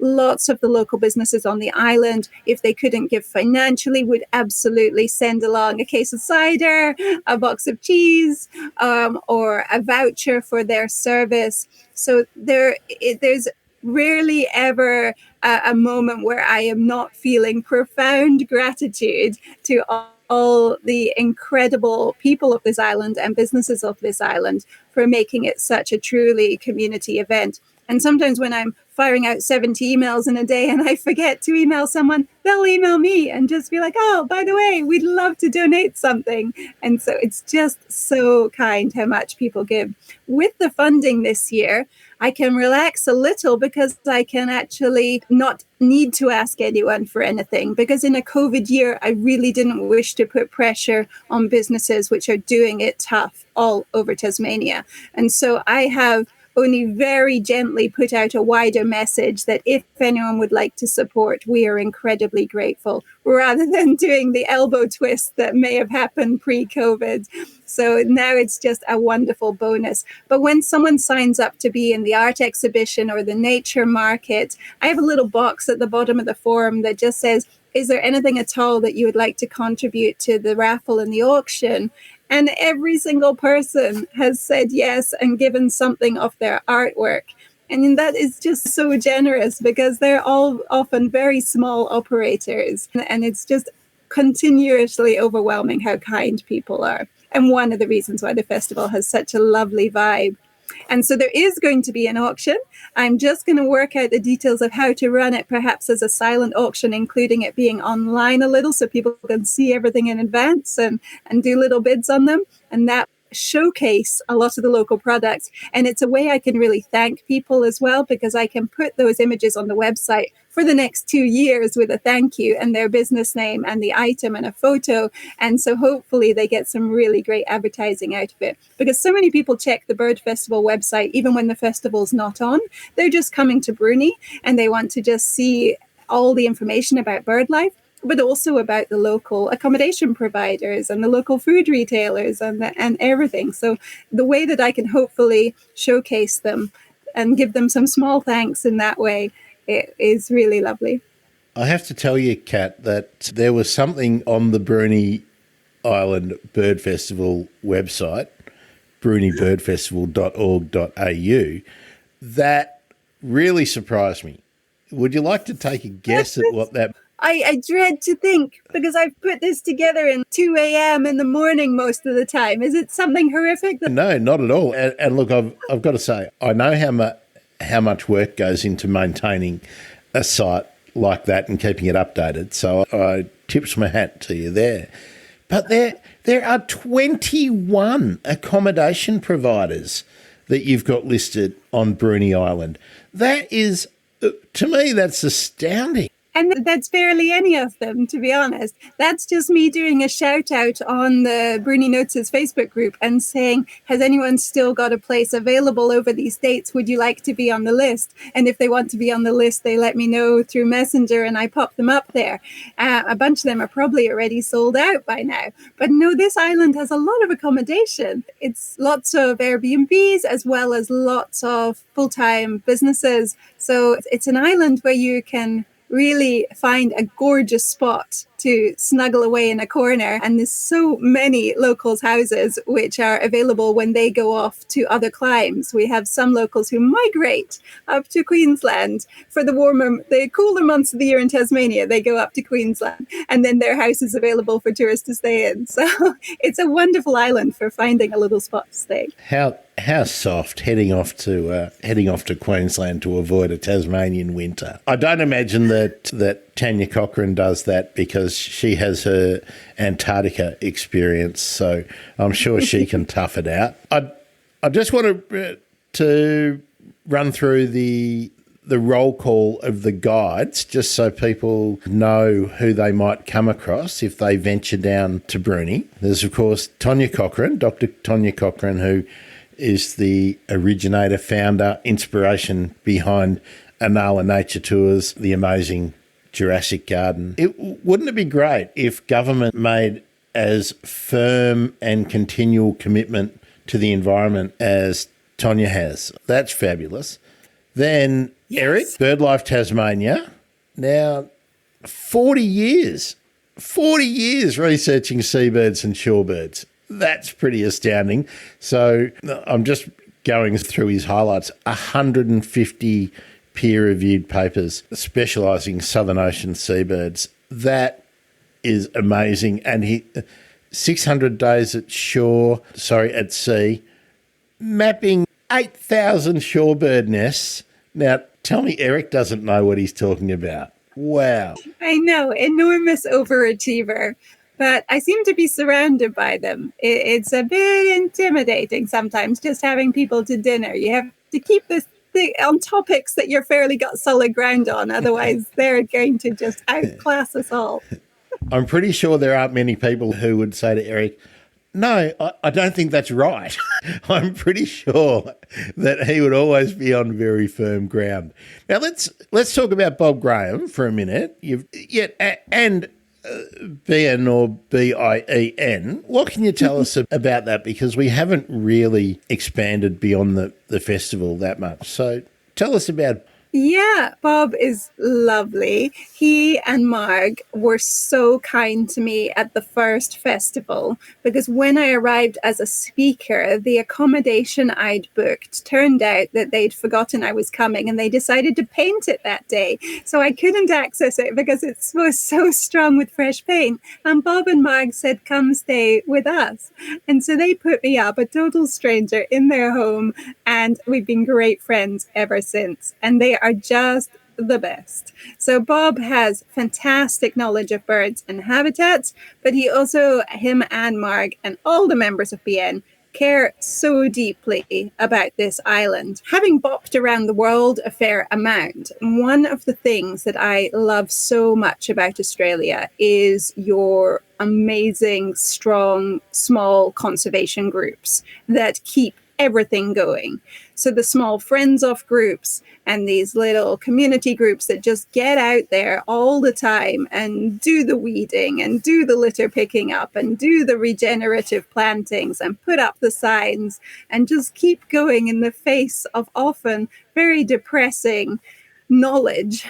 Lots of the local businesses on the island, if they couldn't give financially, would absolutely send along a case of cider, a box of cheese, or a voucher for their service. So there's rarely ever a moment where I am not feeling profound gratitude to all the incredible people of this island and businesses of this island for making it such a truly community event. And sometimes when I'm firing out 70 emails in a day and I forget to email someone, they'll email me and just be like, oh, by the way, we'd love to donate something. And so it's just so kind how much people give. With the funding this year, I can relax a little because I can actually not need to ask anyone for anything, because in a COVID year, I really didn't wish to put pressure on businesses which are doing it tough all over Tasmania. And so I have only very gently put out a wider message that if anyone would like to support, we are incredibly grateful, rather than doing the elbow twist that may have happened pre-COVID. So now it's just a wonderful bonus. But when someone signs up to be in the art exhibition or the nature market, I have a little box at the bottom of the form that just says, is there anything at all that you would like to contribute to the raffle and the auction? And every single person has said yes and given something of their artwork. And that is just so generous, because they're all often very small operators. And it's just continuously overwhelming how kind people are. And one of the reasons why the festival has such a lovely vibe. And so there is going to be an auction. I'm just going to work out the details of how to run it, perhaps as a silent auction, including it being online a little so people can see everything in advance and do little bids on them. And that showcase a lot of the local products. And it's a way I can really thank people as well, because I can put those images on the website for the next 2 years with a thank you and their business name and the item and a photo. And so hopefully they get some really great advertising out of it, because so many people check the Bird Festival website even when the festival's not on. They're just coming to Bruny and they want to just see all the information about bird life, but also about the local accommodation providers and the local food retailers and everything. So the way that I can hopefully showcase them and give them some small thanks in that way, it is really lovely. I have to tell you, Kat, that there was something on the Bruny Island Bird Festival website, brunibirdfestival.org.au, that really surprised me. Would you like to take a guess at what that... I dread to think, because I've put this together in 2 a.m. in the morning most of the time. Is it something horrific? No, not at all. And look, I've got to say, I know how much work goes into maintaining a site like that and keeping it updated. So I tips my hat to you there. But there are 21 accommodation providers that you've got listed on Bruny Island. That is, to me, that's astounding. And that's barely any of them, to be honest. That's just me doing a shout out on the Bruny Notes' Facebook group and saying, has anyone still got a place available over these dates? Would you like to be on the list? And if they want to be on the list, they let me know through Messenger and I pop them up there. A bunch of them are probably already sold out by now. But no, this island has a lot of accommodation. It's lots of Airbnbs as well as lots of full-time businesses. So it's an island where you can really find a gorgeous spot to snuggle away in a corner. And there's so many locals' houses which are available when they go off to other climes. We have some locals who migrate up to Queensland for the cooler months of the year in Tasmania. They go up to Queensland and then their house is available for tourists to stay in. So it's a wonderful island for finding a little spot to stay. How soft heading off to Queensland to avoid a Tasmanian winter. I don't imagine that Tanya Cochran does that because she has her Antarctica experience, so I'm sure she can tough it out. I just want to run through the roll call of the guides, just so people know who they might come across if they venture down to Bruny. There's, of course, Tanya Cochran, Dr. Tanya Cochran, who is the originator, founder, inspiration behind Anala Nature Tours, the amazing Jurassic Garden. Wouldn't it be great if government made as firm and continual commitment to the environment as Tonya has? That's fabulous. Then yes. Eric, BirdLife Tasmania. Now, 40 years researching seabirds and shorebirds. That's pretty astounding. So I'm just going through his highlights. 150 peer-reviewed papers specialising Southern Ocean seabirds. That is amazing. And 600 days at sea, mapping 8,000 shorebird nests. Now, tell me Eric doesn't know what he's talking about. Wow. I know, enormous overachiever. But I seem to be surrounded by them. It's a bit intimidating sometimes, just having people to dinner. You have to keep this thing on topics that you're fairly got solid ground on. Otherwise, they're going to just outclass us all. I'm pretty sure there aren't many people who would say to Eric, no, I don't think that's right. I'm pretty sure that he would always be on very firm ground. Now, let's talk about Bob Graham for a minute. BN or BIEN. What can you tell us about that? Because we haven't really expanded beyond the festival that much. So tell us about Yeah, Bob is lovely. He and Marg were so kind to me at the first festival because when I arrived as a speaker, the accommodation I'd booked turned out that they'd forgotten I was coming and they decided to paint it that day. So I couldn't access it because it was so strong with fresh paint. And Bob and Marg said, come stay with us. And so they put me up, a total stranger, in their home, and we've been great friends ever since. And they are just the best. So Bob has fantastic knowledge of birds and habitats, but him and Marg and all the members of BN care so deeply about this island. Having bopped around the world a fair amount, one of the things that I love so much about Australia is your amazing, strong, small conservation groups that keep everything going. So the small friends of groups and these little community groups that just get out there all the time and do the weeding and do the litter picking up and do the regenerative plantings and put up the signs and just keep going in the face of often very depressing knowledge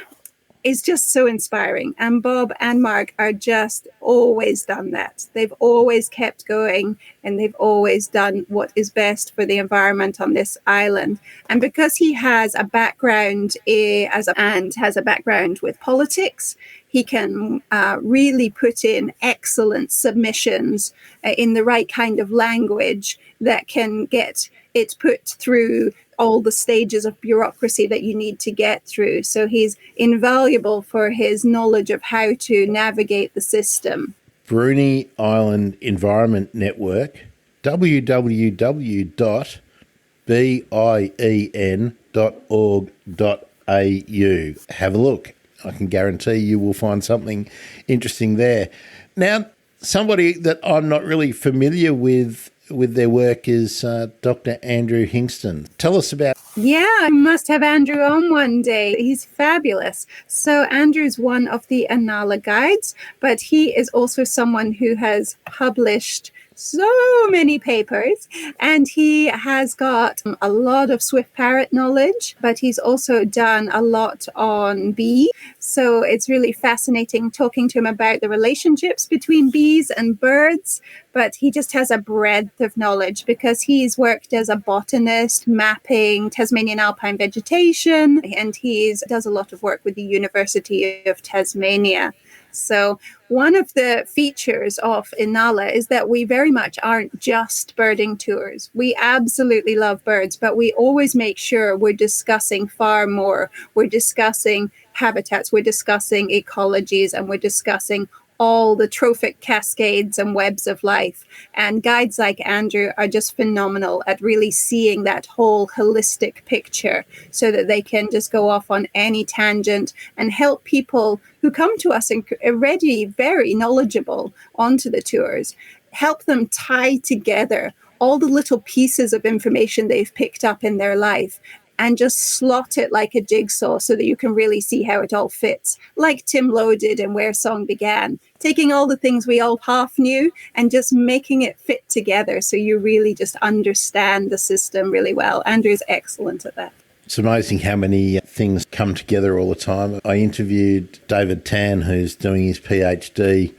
is just so inspiring. And Bob and Mark are just always done that. They've always kept going and they've always done what is best for the environment on this island. And because he has a background has a background with politics, he can really put in excellent submissions in the right kind of language that can get it put through all the stages of bureaucracy that you need to get through. So he's invaluable for his knowledge of how to navigate the system. Bruny Island Environment Network, www.bien.org.au. Have a look. I can guarantee you will find something interesting there. Now, somebody that I'm not really familiar with their work is Dr. Andrew Hingston. Tell us about... Yeah, I must have Andrew on one day. He's fabulous. So Andrew's one of the Inala guides, but he is also someone who has published so many papers, and he has got a lot of swift parrot knowledge, but he's also done a lot on bees. So it's really fascinating talking to him about the relationships between bees and birds, but he just has a breadth of knowledge because he's worked as a botanist mapping Tasmanian alpine vegetation, and he does a lot of work with the University of Tasmania. So one of the features of Inala is that we very much aren't just birding tours. We absolutely love birds, but we always make sure we're discussing far more. We're discussing habitats, we're discussing ecologies, and we're discussing all the trophic cascades and webs of life. And guides like Andrew are just phenomenal at really seeing that whole holistic picture so that they can just go off on any tangent and help people who come to us and already very knowledgeable onto the tours, help them tie together all the little pieces of information they've picked up in their life and just slot it like a jigsaw so that you can really see how it all fits, like Tim Lowe did in Where Song Began, taking all the things we all half knew and just making it fit together so you really just understand the system really well. Andrew's excellent at that. It's amazing how many things come together all the time. I interviewed David Tan, who's doing his PhD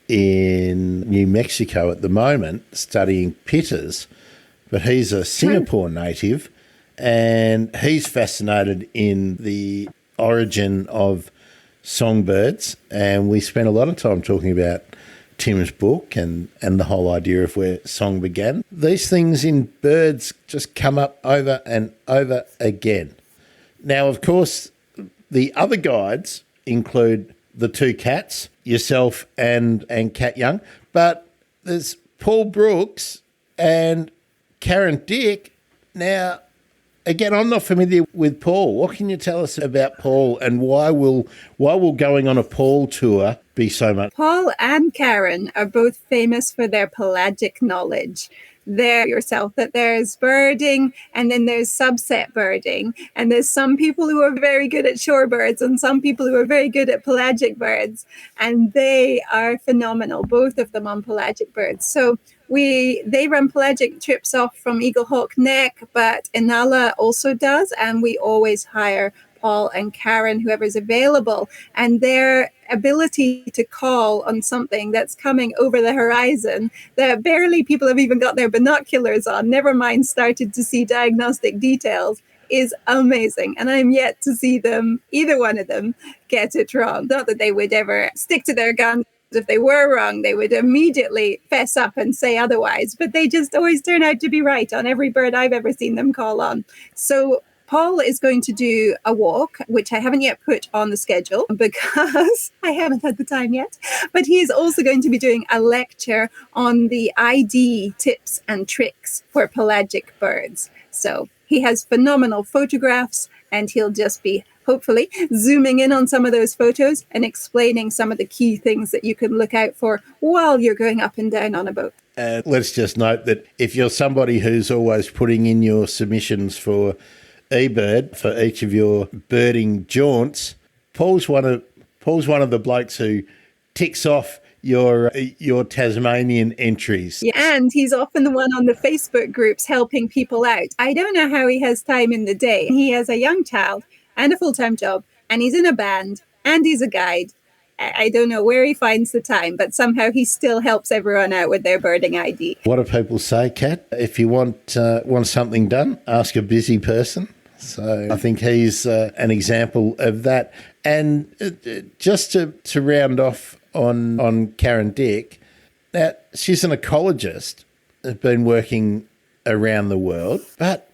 in New Mexico at the moment, studying pitters, but he's a Singapore native, and he's fascinated in the origin of songbirds. And we spent a lot of time talking about Tim's book and the whole idea of where song began. These things in birds just come up over and over again. Now, of course, the other guides include the two cats, yourself and Cat Young, but there's Paul Brooks and Karen Dick. Now, again, I'm not familiar with Paul. What can you tell us about Paul, and why will going on a Paul tour be so much? Paul and Karen are both famous for their pelagic knowledge. There yourself that there's birding and then there's subset birding, and there's some people who are very good at shorebirds and some people who are very good at pelagic birds, and they are phenomenal, both of them on pelagic birds. So they run pelagic trips off from Eaglehawk Neck, but Inala also does, and we always hire Paul and Karen, whoever's available, and their ability to call on something that's coming over the horizon that barely people have even got their binoculars on, never mind started to see diagnostic details, is amazing. And I'm yet to see them, either one of them, get it wrong. Not that they would ever stick to their guns. If they were wrong, they would immediately fess up and say otherwise. But they just always turn out to be right on every bird I've ever seen them call on. So Paul is going to do a walk, which I haven't yet put on the schedule because I haven't had the time yet. But he is also going to be doing a lecture on the ID tips and tricks for pelagic birds. So he has phenomenal photographs, and he'll just be hopefully zooming in on some of those photos and explaining some of the key things that you can look out for while you're going up and down on a boat. Let's just note that if you're somebody who's always putting in your submissions for eBird for each of your birding jaunts, Paul's one of the blokes who ticks off your Tasmanian entries. Yeah, and he's often the one on the Facebook groups helping people out. I don't know how he has time in the day. He has a young child and a full-time job, and he's in a band, and he's a guide. I don't know where he finds the time, but somehow he still helps everyone out with their birding ID. What do people say, Kat? If you want something done, ask a busy person. So I think he's an example of that. And just to round off on Karen Dick, now she's an ecologist, has been working around the world, but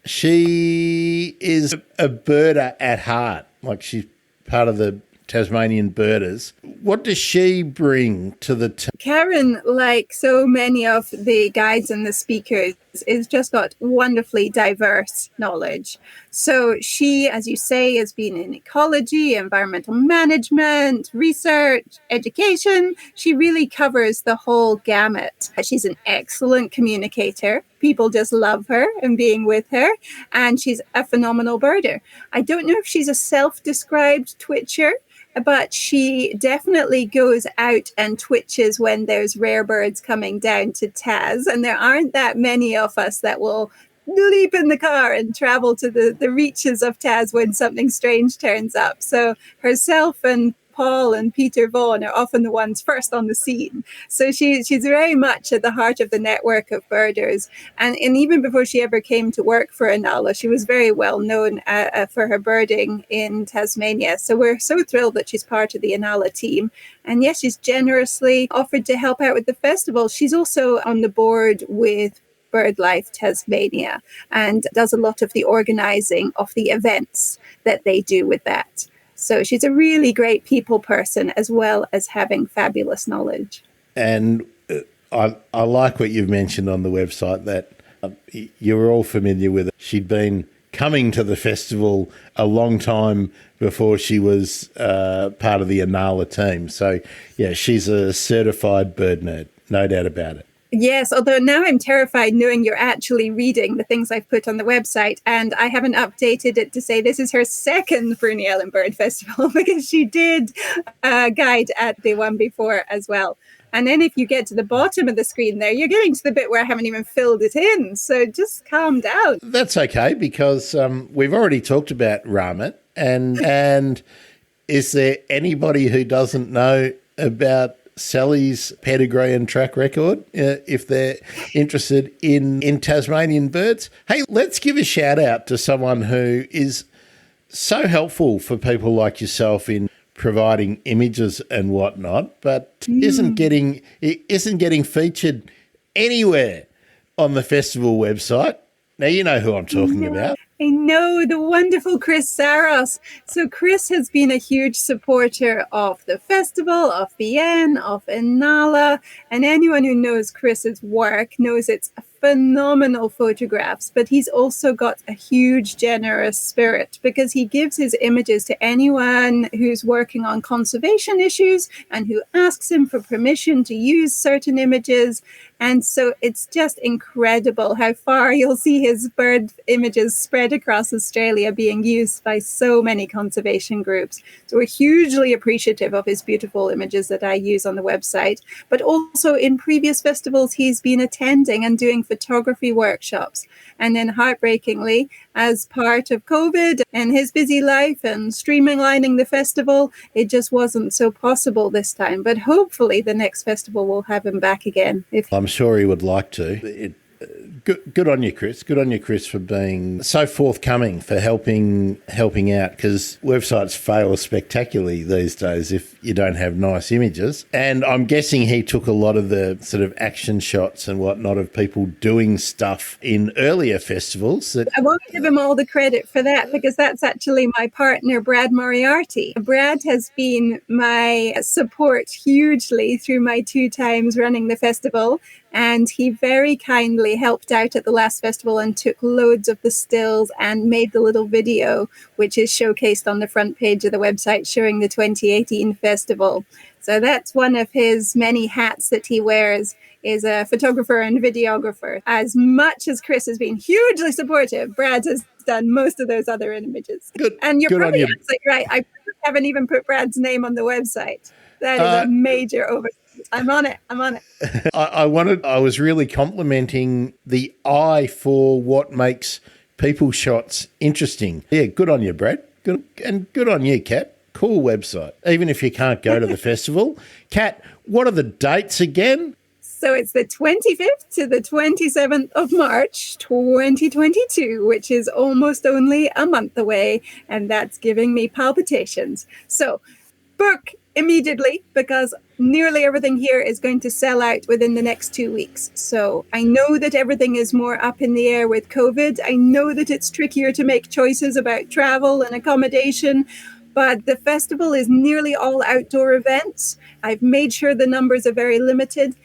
she is a birder at heart. Like, she's part of the Tasmanian birders. What does she bring to the team? Karen, like so many of the guides and the speakers, is just got wonderfully diverse knowledge. So she, as you say, has been in ecology, environmental management, research, education. She really covers the whole gamut. She's an excellent communicator. People just love her and being with her. And she's a phenomenal birder. I don't know if she's a self-described twitcher, but she definitely goes out and twitches when there's rare birds coming down to Tas. And there aren't that many of us that will leap in the car and travel to the reaches of Tas when something strange turns up. So herself and Paul and Peter Vaughan are often the ones first on the scene. So she's very much at the heart of the network of birders. And even before she ever came to work for Inala, she was very well known for her birding in Tasmania. So we're so thrilled that she's part of the Inala team. And yes, she's generously offered to help out with the festival. She's also on the board with BirdLife Tasmania and does a lot of the organising of the events that they do with that. So she's a really great people person, as well as having fabulous knowledge. And I like what you've mentioned on the website, that you're all familiar with it. She'd been coming to the festival a long time before she was part of the Inala team. So, yeah, she's a certified bird nerd, no doubt about it. Yes, although now I'm terrified knowing you're actually reading the things I've put on the website, and I haven't updated it to say this is her second Bruny Island Bird Festival, because she did guide at the one before as well. And then if you get to the bottom of the screen there, you're getting to the bit where I haven't even filled it in. So just calm down. That's okay, because we've already talked about Ramit, and is there anybody who doesn't know about Sally's pedigree and track record if they're interested in Tasmanian birds? Hey, let's give a shout out to someone who is so helpful for people like yourself in providing images and whatnot, but isn't getting featured anywhere on the festival website. Now, you know who I'm talking about. I know, the wonderful Chris Saros. So Chris has been a huge supporter of the festival, of VN, of Inala, and anyone who knows Chris's work knows it's phenomenal photographs, but he's also got a huge generous spirit, because he gives his images to anyone who's working on conservation issues and who asks him for permission to use certain images. And so it's just incredible how far you'll see his bird images spread across Australia being used by so many conservation groups. So we're hugely appreciative of his beautiful images that I use on the website. But also in previous festivals he's been attending and doing photography workshops. And then heartbreakingly, as part of COVID and his busy life and streamlining the festival, it just wasn't so possible this time. But hopefully the next festival will have him back again. I'm sure he would like to. Good on you, Chris. Good on you, Chris, for being so forthcoming, for helping out, because websites fail spectacularly these days if you don't have nice images. And I'm guessing he took a lot of the sort of action shots and whatnot of people doing stuff in earlier festivals. I won't give him all the credit for that, because that's actually my partner, Brad Moriarty. Brad has been my support hugely through my 2 times running the festival. And he very kindly helped out at the last festival and took loads of the stills and made the little video, which is showcased on the front page of the website showing the 2018 festival. So that's one of his many hats that he wears, is a photographer and videographer. As much as Chris has been hugely supportive, Brad has done most of those other images. Good. And you're Good probably on you. absolutely right. I haven't even put Brad's name on the website. That is a major oversight. I'm on it. I was really complimenting the eye for what makes people's shots interesting. Yeah, good on you, Brad. Good on you, Cat. Cool website. Even if you can't go to the festival. Cat, what are the dates again? So it's the 25th to the 27th of March, 2022, which is almost only a month away. And that's giving me palpitations. So book immediately, because nearly everything here is going to sell out within the next 2 weeks. So I know that everything is more up in the air with COVID. I know that it's trickier to make choices about travel and accommodation, but the festival is nearly all outdoor events. I've made sure the numbers are very limited.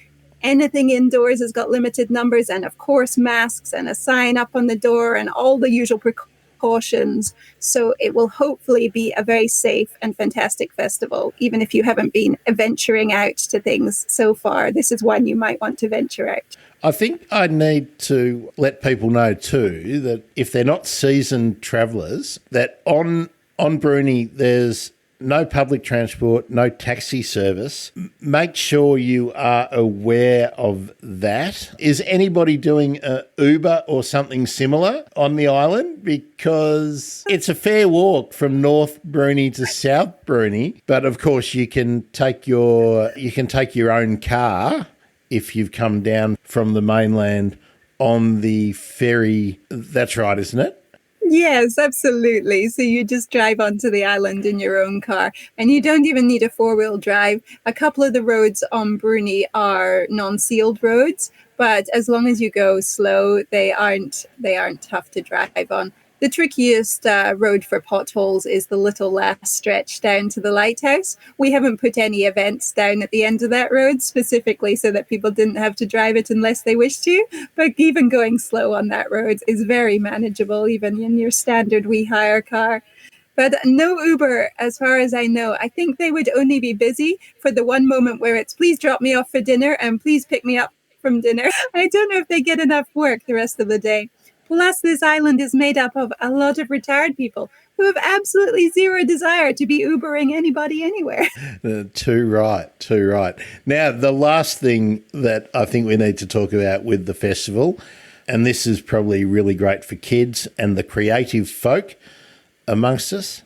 Anything indoors has got limited numbers, and of course masks and a sign up on the door and all the usual precautions. So it will hopefully be a very safe and fantastic festival, even if you haven't been venturing out to things so far. This is one you might want to venture out. I think I need to let people know too that if they're not seasoned travellers, that on Bruny there's no public transport, no taxi service. Make sure you are aware of that. Is anybody doing Uber or something similar on the island? Because it's a fair walk from North Bruny to South Bruny, but of course you can take your own car if you've come down from the mainland on the ferry. That's right, isn't it? Yes, absolutely. So you just drive onto the island in your own car, and you don't even need a 4-wheel drive. A couple of the roads on Bruny are non-sealed roads, but as long as you go slow, they aren't tough to drive on. The trickiest road for potholes is the little last stretch down to the lighthouse. We haven't put any events down at the end of that road specifically so that people didn't have to drive it unless they wish to. But even going slow on that road is very manageable, even in your standard We Hire car. But no Uber, as far as I know. I think they would only be busy for the one moment where it's please drop me off for dinner and please pick me up from dinner. I don't know if they get enough work the rest of the day. Plus, this island is made up of a lot of retired people who have absolutely zero desire to be Ubering anybody anywhere. Too right. Now, the last thing that I think we need to talk about with the festival, and this is probably really great for kids and the creative folk amongst us,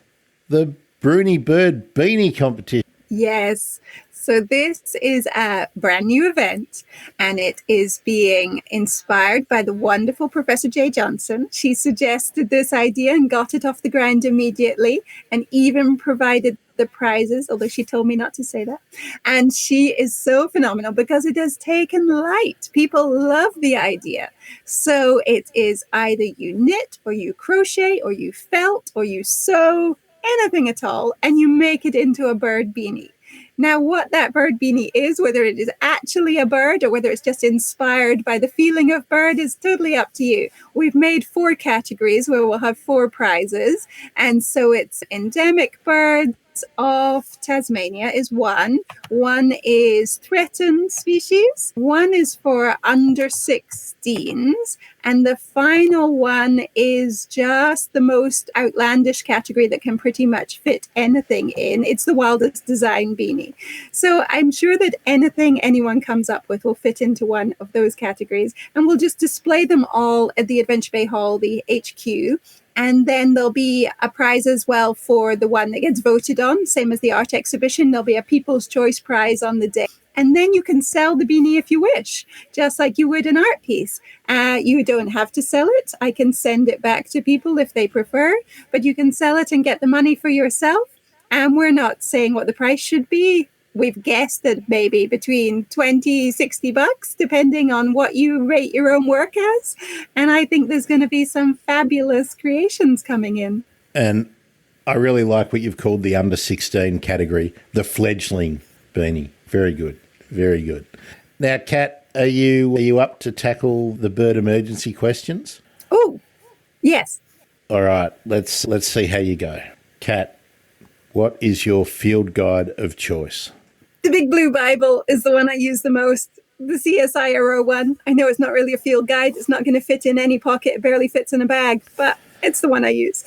the Bruny Bird Beanie Competition. Yes. So this is a brand new event, and it is being inspired by the wonderful Professor Jay Johnson. She suggested this idea and got it off the ground immediately, and even provided the prizes, although she told me not to say that. And she is so phenomenal because it has taken light. People love the idea. So it is either you knit or you crochet or you felt or you sew, anything at all, and you make it into a bird beanie. Now, what that bird beanie is, whether it is actually a bird or whether it's just inspired by the feeling of bird, is totally up to you. We've made 4 categories where we'll have 4 prizes. And so it's endemic birds, parts of Tasmania is one. One is threatened species. One is for under 16s. And the final one is just the most outlandish category that can pretty much fit anything in. It's the wildest design beanie. So I'm sure that anything anyone comes up with will fit into one of those categories. And we'll just display them all at the Adventure Bay Hall, the HQ. And then there'll be a prize as well for the one that gets voted on, same as the art exhibition. There'll be a People's Choice Prize on the day. And then you can sell the beanie if you wish, just like you would an art piece. You don't have to sell it. I can send it back to people if they prefer, but you can sell it and get the money for yourself. And we're not saying what the price should be. We've guessed that maybe between $20-$60, depending on what you rate your own work as. And I think there's going to be some fabulous creations coming in. And I really like what you've called the under 16 category, the fledgling beanie. Very good. Very good. Now, Kat, are you up to tackle the bird emergency questions? Oh, yes. All right. Let's see how you go. Kat, what is your field guide of choice? The Big Blue Bible is the one I use the most. The CSIRO one. I know it's not really a field guide. It's not going to fit in any pocket. It barely fits in a bag, but it's the one I use.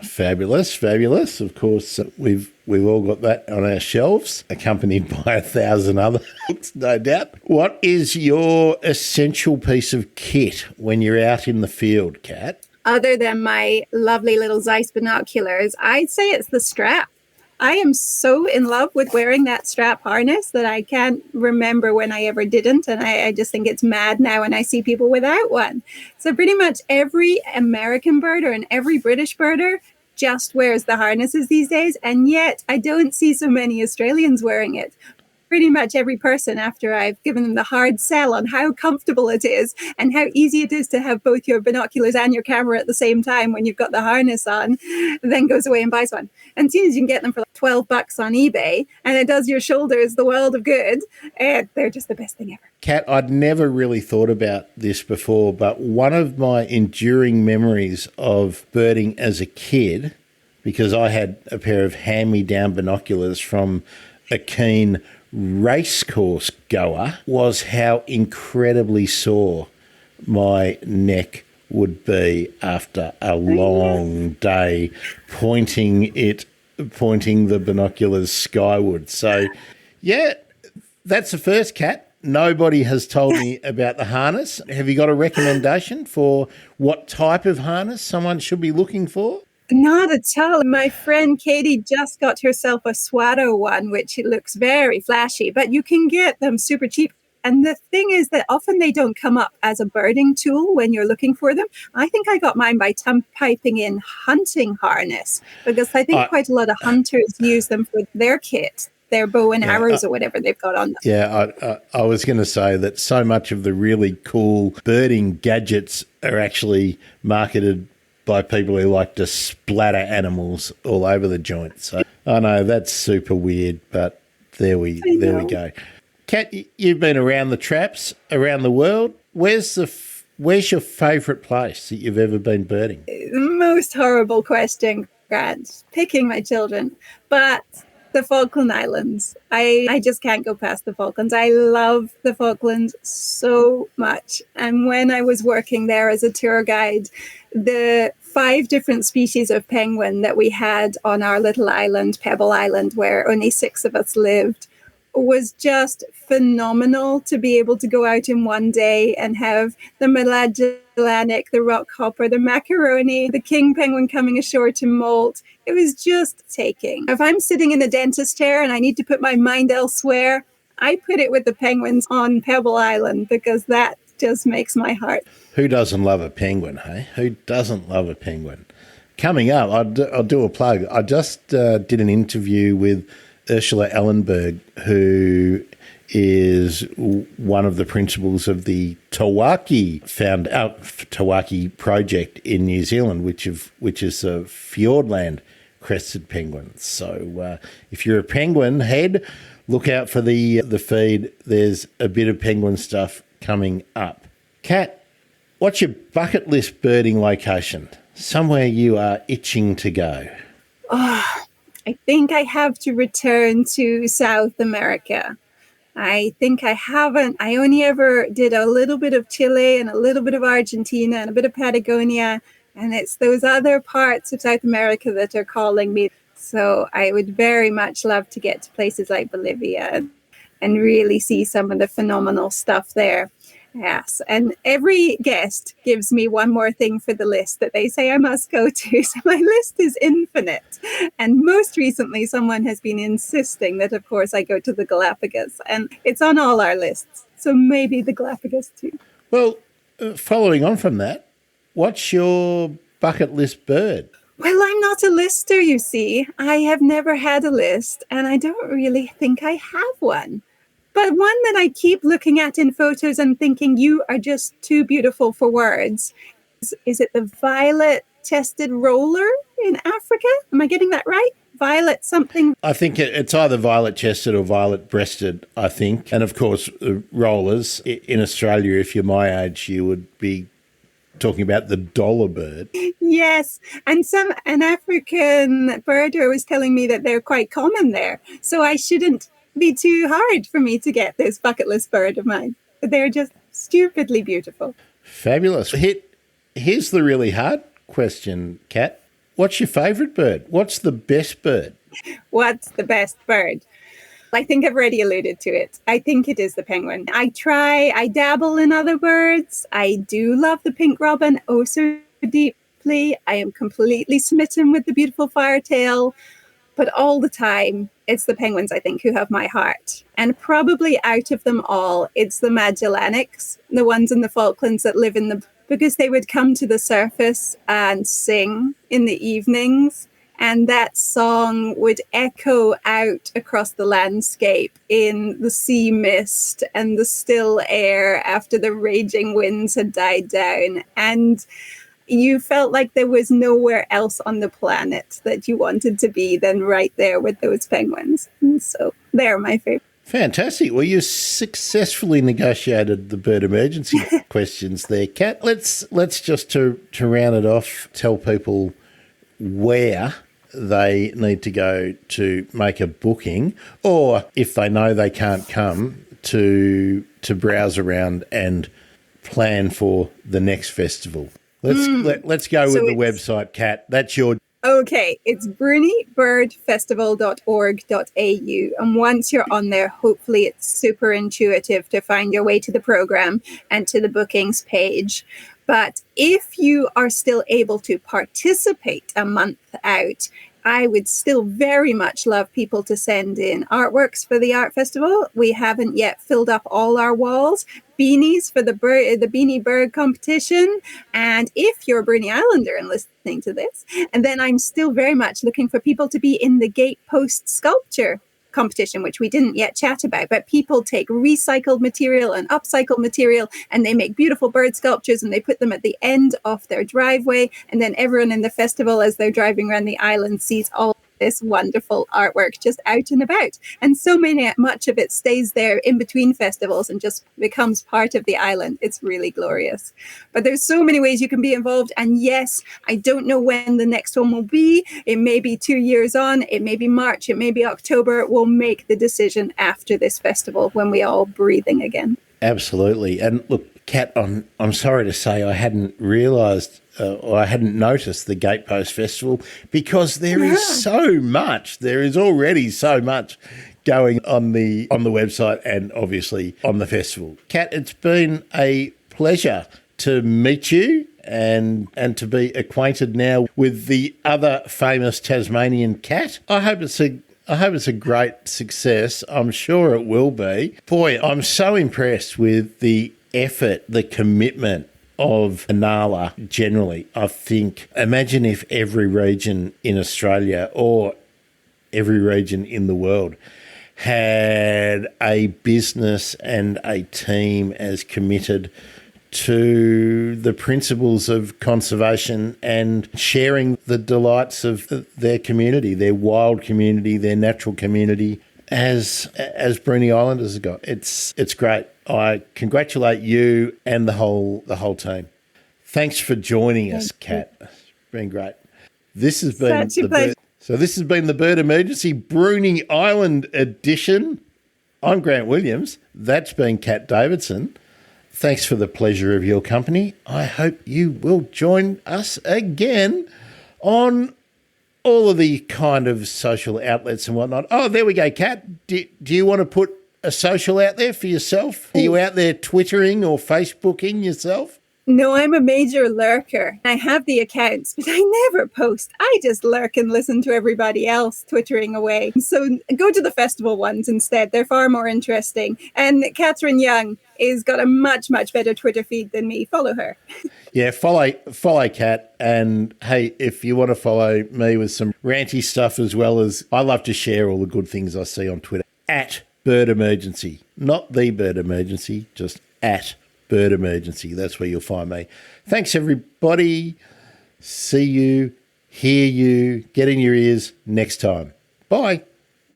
Fabulous, fabulous. Of course, we've all got that on our shelves, accompanied by 1,000 other books, no doubt. What is your essential piece of kit when you're out in the field, Kat? Other than my lovely little Zeiss binoculars, I'd say it's the strap. I am so in love with wearing that strap harness that I can't remember when I ever didn't. And I just think it's mad now when I see people without one. So pretty much every American birder and every British birder just wears the harnesses these days. And yet I don't see so many Australians wearing it. Pretty much every person, after I've given them the hard sell on how comfortable it is and how easy it is to have both your binoculars and your camera at the same time when you've got the harness on, then goes away and buys one. And as soon as you can get them for like $12 on eBay and it does your shoulders the world of good, they're just the best thing ever. Kat, I'd never really thought about this before, but one of my enduring memories of birding as a kid, because I had a pair of hand-me-down binoculars from a keen racecourse goer, was how incredibly sore my neck would be after a long day pointing the binoculars skyward. So, yeah, that's the first, Kat. Nobody has told me about the harness. Have you got a recommendation for what type of harness someone should be looking for? Not at all. My friend Katie just got herself a Swato one, which it looks very flashy, but you can get them super cheap. And the thing is that often they don't come up as a birding tool when you're looking for them. I think I got mine by typing in hunting harness, because I think quite a lot of hunters use them for their kit, their bow and arrows or whatever they've got on them. Yeah, I was going to say that so much of the really cool birding gadgets are actually marketed by people who like to splatter animals all over the joint. So I know that's super weird, but there we go. Kat, you've been around the traps, around the world. Where's your favourite place that you've ever been birding? Most horrible question, Grant. Picking my children. But the Falkland Islands. I just can't go past the Falklands. I love the Falklands so much. And when I was working there as a tour guide, the 5 different species of penguin that we had on our little island, Pebble Island, where only 6 of us lived, was just phenomenal to be able to go out in one day and have the Magellanic, the rockhopper, the macaroni, the king penguin coming ashore to molt. It was just taking. If I'm sitting in a dentist chair and I need to put my mind elsewhere, I put it with the penguins on Pebble Island, because that just makes my heart. Who doesn't love a penguin, hey? Who doesn't love a penguin? Coming up, I'll do a plug. I just did an interview with Ursula Ellenberg, who is one of the principals of the Tawaki project in New Zealand, which is a Fiordland crested penguin. So if you're a penguin head, look out for the feed. There's a bit of penguin stuff coming up. Kat, what's your bucket list birding location? Somewhere you are itching to go. I think I have to return to South America. I think I haven't. I only ever did a little bit of Chile and a little bit of Argentina and a bit of Patagonia. And it's those other parts of South America that are calling me. So I would very much love to get to places like Bolivia and really see some of the phenomenal stuff there. Yes, and every guest gives me one more thing for the list that they say I must go to. So my list is infinite. And most recently, someone has been insisting that, of course, I go to the Galapagos. And it's on all our lists. So maybe the Galapagos too. Well, following on from that, what's your bucket list bird? Well, I'm not a lister, you see. I have never had a list, and I don't really think I have one. But one that I keep looking at in photos and thinking, you are just too beautiful for words. Is it the violet-chested roller in Africa? Am I getting that right? Violet something? I think it's either violet-chested or violet-breasted, I think. And, of course, rollers. In Australia, if you're my age, you would be talking about the dollar bird. Yes, and an African birder was telling me that they're quite common there. So I shouldn't be too hard for me to get this bucket list bird of mine. They're just stupidly beautiful. Fabulous. Here's the really hard question, Cat. What's your favourite bird? What's the best bird? What's the best bird? I think I've already alluded to it. I think it is the penguin. I dabble in other birds. I do love the pink robin oh so deeply. I am completely smitten with the beautiful firetail. But all the time, it's the penguins, I think, who have my heart. And probably out of them all, it's the Magellanics, the ones in the Falklands that live because they would come to the surface and sing in the evenings. And that song would echo out across the landscape in the sea mist and the still air after the raging winds had died down. And you felt like there was nowhere else on the planet that you wanted to be than right there with those penguins. And so they're my favorite. Fantastic. Well, you successfully negotiated the bird emergency questions there, Kat. Let's just to round it off, tell people where they need to go to make a booking, or if they know they can't come, to browse around and plan for the next festival. Let's go with the website, Kat. That's your... Okay, it's brunybirdfestival.org.au. And once you're on there, hopefully it's super intuitive to find your way to the program and to the bookings page. But if you are still able to participate a month out, I would still very much love people to send in artworks for the art festival. We haven't yet filled up all our walls. Beanies for the Beanie Bird competition. And if you're a Bruny Islander and listening to this, and then I'm still very much looking for people to be in the gatepost sculpture competition, which we didn't yet chat about, but people take recycled material and upcycled material and they make beautiful bird sculptures and they put them at the end of their driveway, and then everyone in the festival as they're driving around the island sees all this wonderful artwork just out and about. And so much of it stays there in between festivals and just becomes part of the island. It's really glorious. But there's so many ways you can be involved. And yes, I don't know when the next one will be. It may be 2 years on. It may be March. It may be October. We'll make the decision after this festival when we all breathing again. Absolutely. And look, Kat, I'm sorry to say I hadn't realised or I hadn't noticed the Gatepost Festival, because there is so much. There is already so much going on the website and obviously on the festival. Kat, it's been a pleasure to meet you and to be acquainted now with the other famous Tasmanian cat. I hope it's a great success. I'm sure it will be. Boy, I'm so impressed with the effort, the commitment of Inala generally. I think, imagine if every region in Australia or every region in the world had a business and a team as committed to the principles of conservation and sharing the delights of their community, their wild community, their natural community, as Bruny Islanders have got. It's great. I congratulate you and the whole team. Thanks for joining us, Kat. It's been great. This has been So this has been the Bird Emergency Bruny Island edition. I'm Grant Williams. That's been Cat Davidson. Thanks for the pleasure of your company. I hope you will join us again on all of the kind of social outlets and whatnot. Oh, there we go, Cat. Do you want to put a social out there for yourself? Are you out there Twittering or Facebooking yourself? No, I'm a major lurker. I have the accounts, but I never post. I just lurk and listen to everybody else twittering away. So go to the festival ones instead. They're far more interesting. And Catherine Young has got a much, much better Twitter feed than me. Follow her. Yeah, follow Cat. And hey, if you want to follow me with some ranty stuff as well as I love to share all the good things I see on Twitter. At Bird Emergency. Not the Bird Emergency, just at Bird Emergency. That's where you'll find me. Thanks, everybody. See you, hear you, get in your ears next time. Bye.